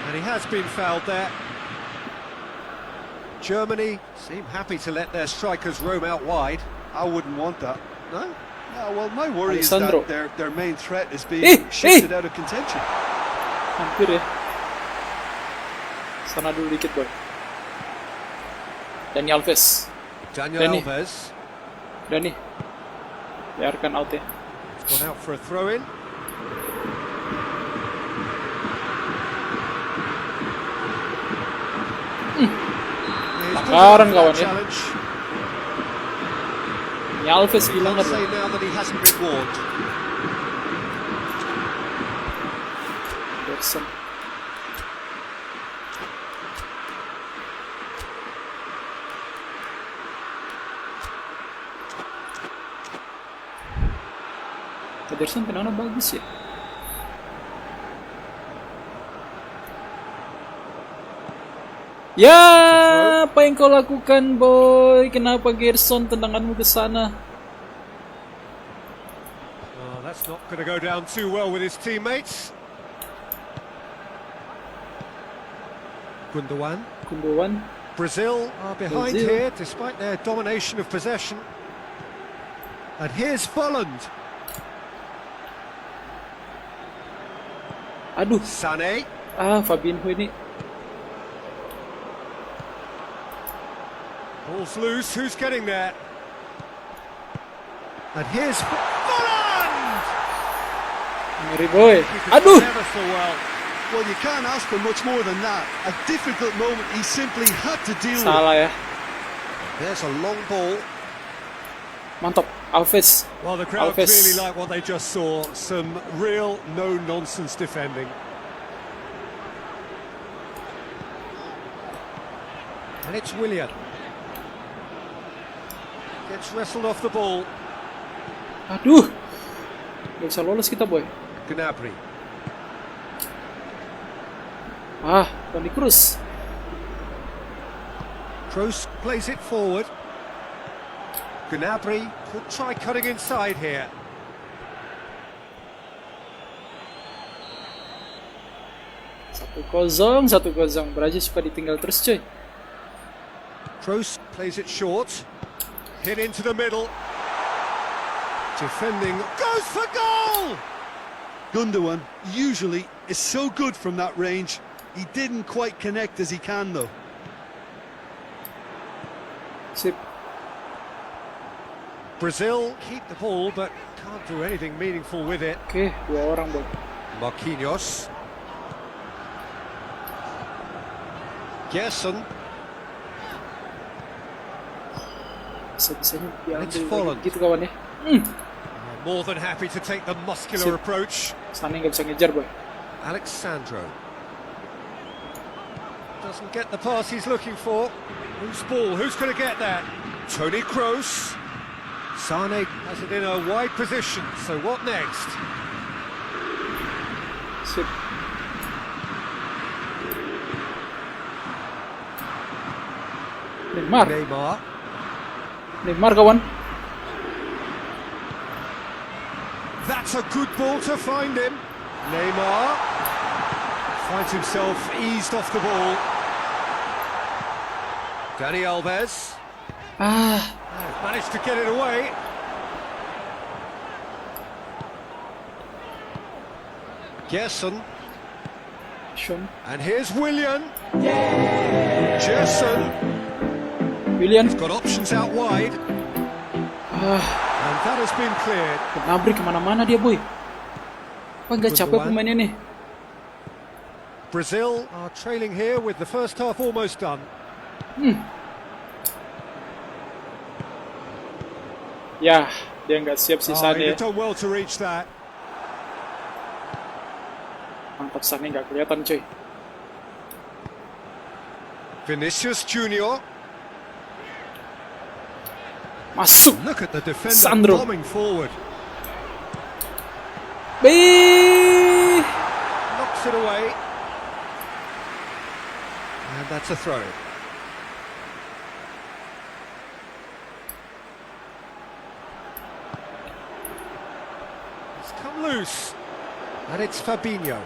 And he has been fouled there. Germany seem happy to let their strikers roam out wide. I wouldn't want that. No? Yeah, well, my worry Alessandro. is that their main threat is being shifted out of contention. Hampir ya. Sana dulu dikit boy. Dani Alves. Daniel Danny. Alves Dani. Biarkan out ya. gone out for a throw-in. Pelanggaran kawan ya. Challenge. Dani Alves bilang Can't kan. say now that he hasn't been warned. Ederson. Ederson tenangnya bagus ya. Ya, apa yang kau lakukan, boy? Kenapa Gerson tendanganmu ke sana? Oh, that's not going to go down too well with his teammates. Gundogan. Brazil are behind here despite their domination of possession. And here's Volland. Aduh, Sané. Fabinho ini. Ball's loose. Who's getting there? And here's Volland. Ngeri boy. He could Aduh. never so well. Well, you can't ask for much more than that. A difficult moment he simply had to deal with. Salah ya. There's a long ball. Mantap, Alves. Well, the crowd Alves. really like what they just saw. Some real no-nonsense defending. And it's Willian. Gets wrestled off the ball. Aduh. Gak bisa lolos kita, boy. Gnabry. Toni Kroos. Kroos plays it forward. Gnabry could try cutting inside here. 1-0. Brazil suka ditinggal terus cuy. Kroos plays it short. Hit into the middle. Defending goes for goal! Gundogan usually is so good from that range. He didn't quite connect as he can though. Sip. Brazil keep the ball but can't do anything meaningful with it. Oke, 2 orang boy. Marquinhos. Gerson. Bisa-bisanya It's diambil fallen. gitu kawan ya. More than happy to take the muscular Sip. approach. Sana nggak bisa ngejar boy. Alexandro. Doesn't get the pass he's looking for. Who's ball? Who's going to get that? Toni Kroos. Sane has it in a wide position. So what next? Sip. Neymar kawan. That's a good ball to find him. Neymar finds himself eased off the ball. Dani Alves managed to get it away. Gerson. And here's Willian. Gerson. Willian. He's got options out wide. And that has been cleared. Nabrik kemana-mana dia boy. Apa nggak capek pemainnya nih? Brazil are trailing here with the first half almost done. Ya, dia nggak siap sih Sane. He's done well to reach that. Mantap, Sane nggak kelihatan cuy. Vinicius Junior. Masuk. Look at the defender Sandro. bombing forward. Knocks it away. And that's a throw. It's come loose. And it's Fabinho.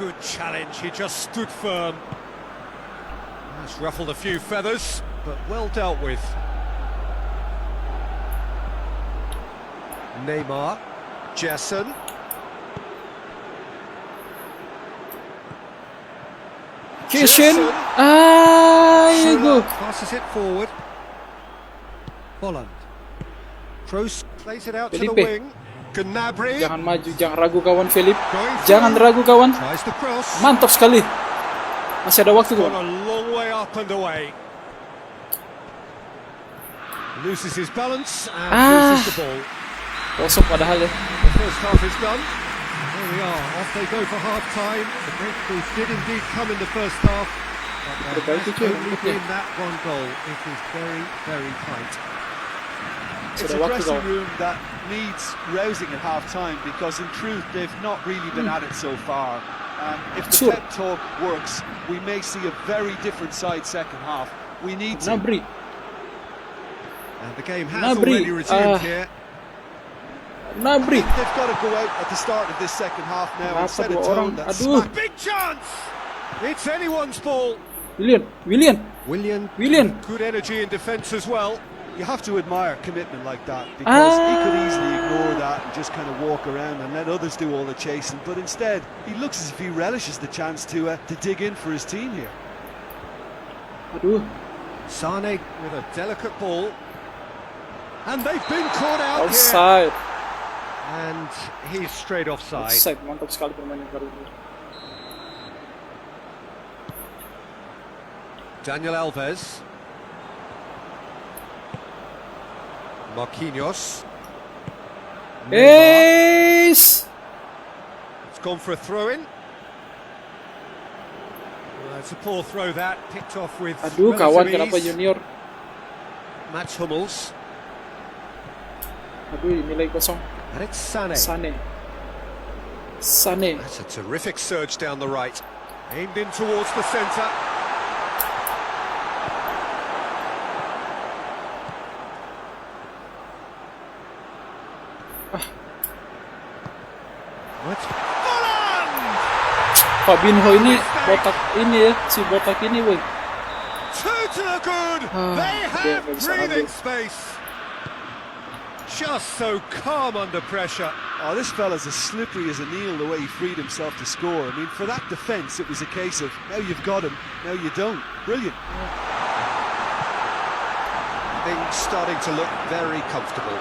Good challenge, he just stood firm. That's ruffled a few feathers, but well dealt with. Neymar, Gerson. Gerson. Passes it forward. Holland. Kroos plays it out to the Felipe. wing. Gnabry. Jangan maju, jangan ragu kawan Philip. Jangan ragu kawan. Tries the cross. Mantap sekali. Masih ada waktu Gone kawan. a long way up and away. Loses his balance and loses the ball. Kosong padahal ya. The first half is done. There we are, off they go for half time. The breakthroughs did indeed come in the first half, but there has only been that one goal. It is very, very tight. It's a dressing room that needs rousing at half-time because in truth they've not really been at it so far. If the pep talk works, we may see a very different side second half. We need to. Gnabry. And the game has already resumed here. Gnabry. They've got to go out at the start of this second half now and set a tone that's big chance! It's anyone's ball. Willian. Good energy in defence as well. You have to admire commitment like that because he could easily ignore that and just kind of walk around and let others do all the chasing. But instead, he looks as if he relishes the chance to dig in for his team here. Sane with a delicate ball. And they've been caught out Offside. here. And he's straight offside. Offside, mantap sekali permainan kali ini. Daniel Alves. Marquinhos. Ace! It's gone for a throw-in. Well, it's a poor throw that, picked off with kawan, kenapa Junior? Mats Hummels. Nilai kosong. And it's Sane. Sane. That's a terrific surge down the right. Aimed in towards the centre. Fabinho ini botak ini ya, si botak ini, boy. Two to the good. They have breathing space. Just so calm under pressure. Oh, this fella's as slippery as an eel the way he freed himself to score. I mean, for that defence, it was a case of, now you've got him, now you don't. Brilliant. Things starting to look very comfortable.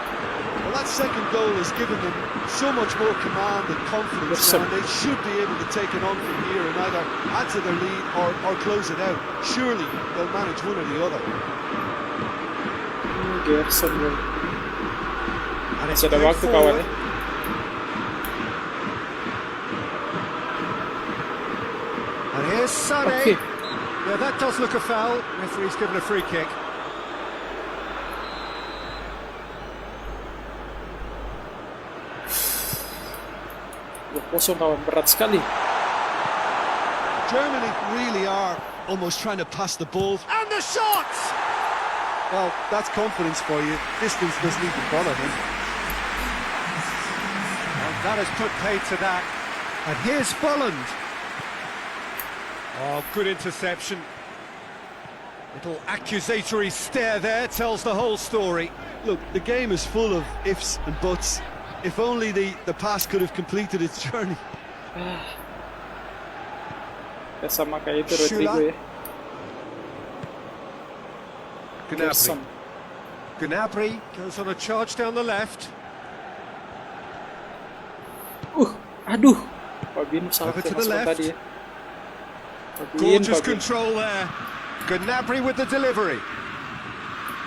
Well, that second goal has given them so much more command and confidence now, and they should be able to take it on from here and either add to their lead or close it out. Surely they'll manage one or the other. Gerson, boy. And it's Masih ada waktu, kawan ya. And here's Sané. Okay. Yeah, that does look a foul. Referee's given a free kick. Kosong, kawan, berat sekali. Germany really are almost trying to pass the ball. And the shot! Well, that's confidence for you. Distance doesn't even bother him. And that has put paid to that. And here's Bolland. Oh, good interception. Little accusatory stare there tells the whole story. Look, the game is full of ifs and buts. If only the pass could have completed its journey. Ya sama kayak itu Rodrigo ya. Gnabry. Gnabry goes on a charge down the left. Aduh. Fabinho salah Over to the left. tadi ya. Gorgeous control there. Gnabry with the delivery.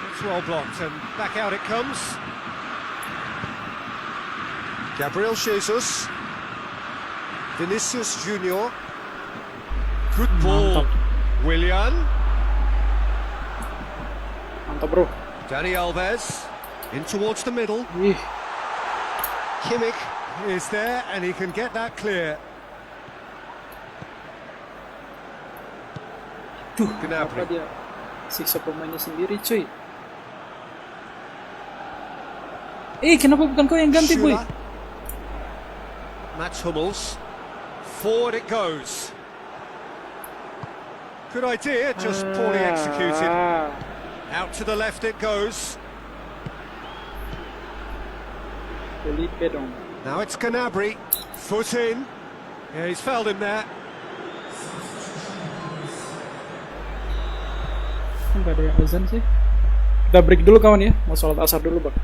It's well blocked and back out it comes. Gabriel Jesus. Vinicius Junior. Good ball. Mantap. Willian. Mantap, bro. Dani Alves. In towards the middle. Ih, Kimmich is there and he can get that clear. kenapa dia siksa pemainnya sendiri, cuy? Kenapa bukan kau yang ganti, boy? Schüller. Mats Hummels. Forward it goes. Good idea, just poorly executed. Out to the left it goes. Felipe dong. Now it's Gnabry. Foot in. Yeah, he's fouled him there. Nggak ada yang azan sih. Kita break dulu, kawan ya. Mau sholat asar dulu, bang.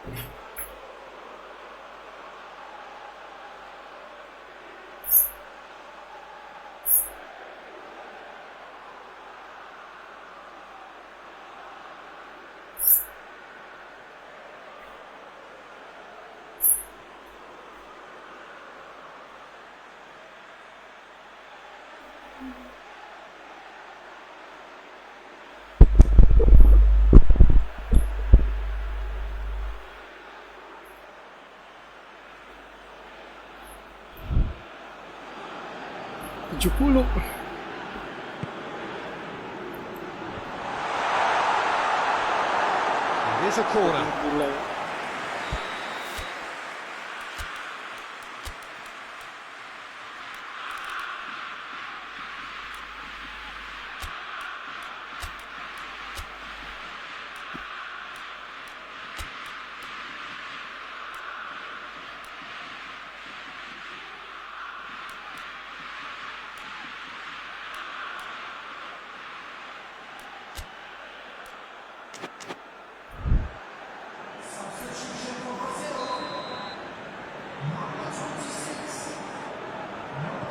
70. It is a corner. Gila.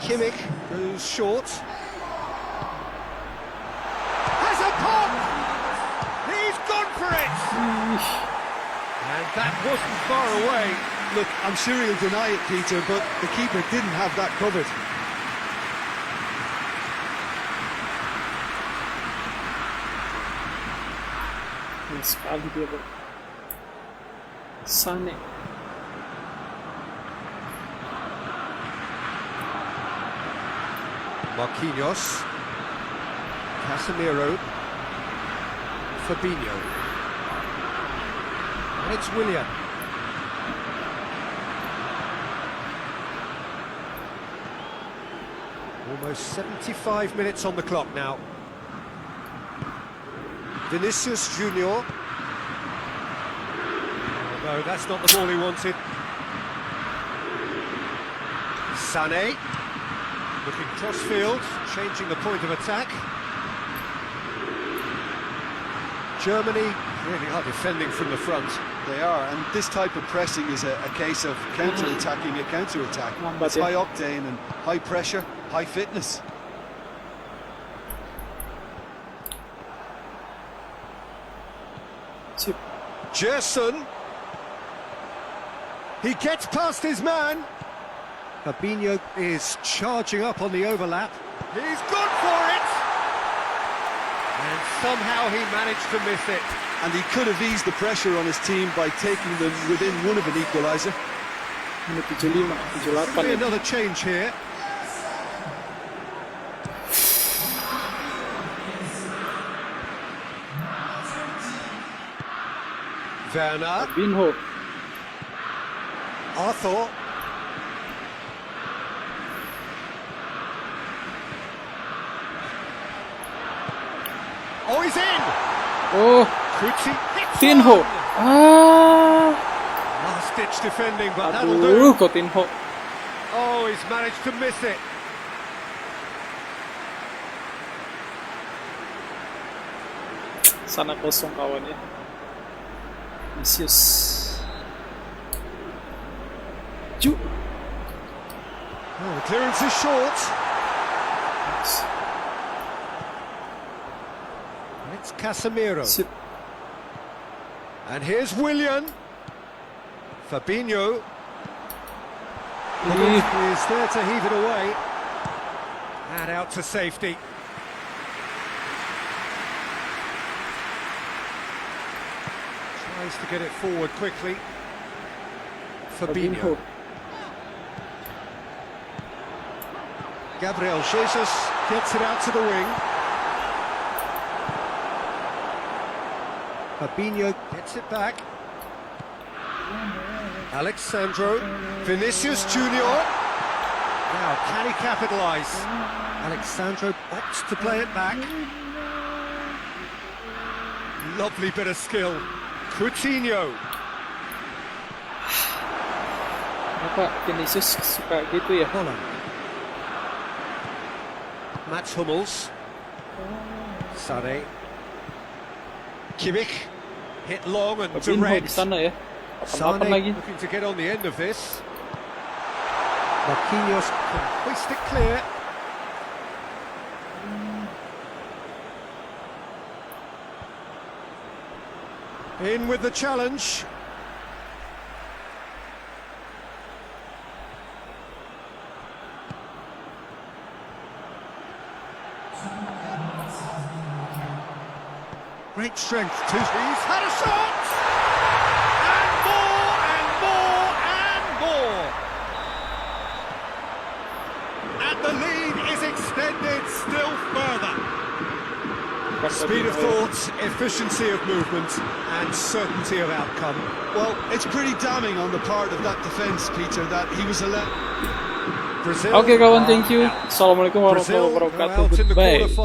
Kimmich goes short. Has a pop! He's gone for it! And that wasn't far away. Look, I'm sure he'll deny it, Peter, but the keeper didn't have that covered. Sekali dia bro. Sane. Marquinhos, Casemiro, Fabinho, and it's Willian. Almost 75 minutes on the clock now. Vinicius Junior. Oh, no, that's not the ball he wanted. Sané. Looking cross-field, changing the point of attack. Germany really are defending from the front. They are, and this type of pressing is a case of counter-attacking a counter-attack. It's high octane and high pressure, high fitness. Gerson. He gets past his man. Fabinho is charging up on the overlap. He's gone for it! And somehow he managed to miss it. And he could have eased the pressure on his team by taking them within one of an equaliser. Menit 75, 78 ya. Another change here. Werner. Binho. Arthur. Oh, he's in! Oh, Coutinho. Tinho. Ah. Last-ditch defending, but that'll Aduh, do. Coutinho. Oh, he's managed to miss it. Sana kosong kawan ya. Vinicius. Ju. Oh, the clearance is short. It's Casemiro. Sip. And here's Willian. Fabinho. Ih, Is there to heave it away. And out to safety. Tries to get it forward quickly. Fabinho. Fabinho. Gabriel Jesus gets it out to the wing. Fabinho gets it back. Alexandro. Vinicius Junior. Now, can he capitalise? Alexandro opts to play it back. Lovely bit of skill. Coutinho. Kenapa Vinicius suka gitu ya? Holland. Mats Hummels. Sané. Kimmich. Hit long and Fabinho di direct. sana ya. Kapan lagi. Looking to get on the end of this. Marquinhos can hoist it clear. In with the challenge. Great strength too. He's had a shot! And more and more and more! And the lead is extended still further. Speed of thought, efficiency of movement, and certainty of outcome. Well, it's pretty damning on the part of that defence, Peter, that he was allowed. Oke kawan, thank you. Assalamualaikum warahmatullahi wabarakatuh. Goodbye.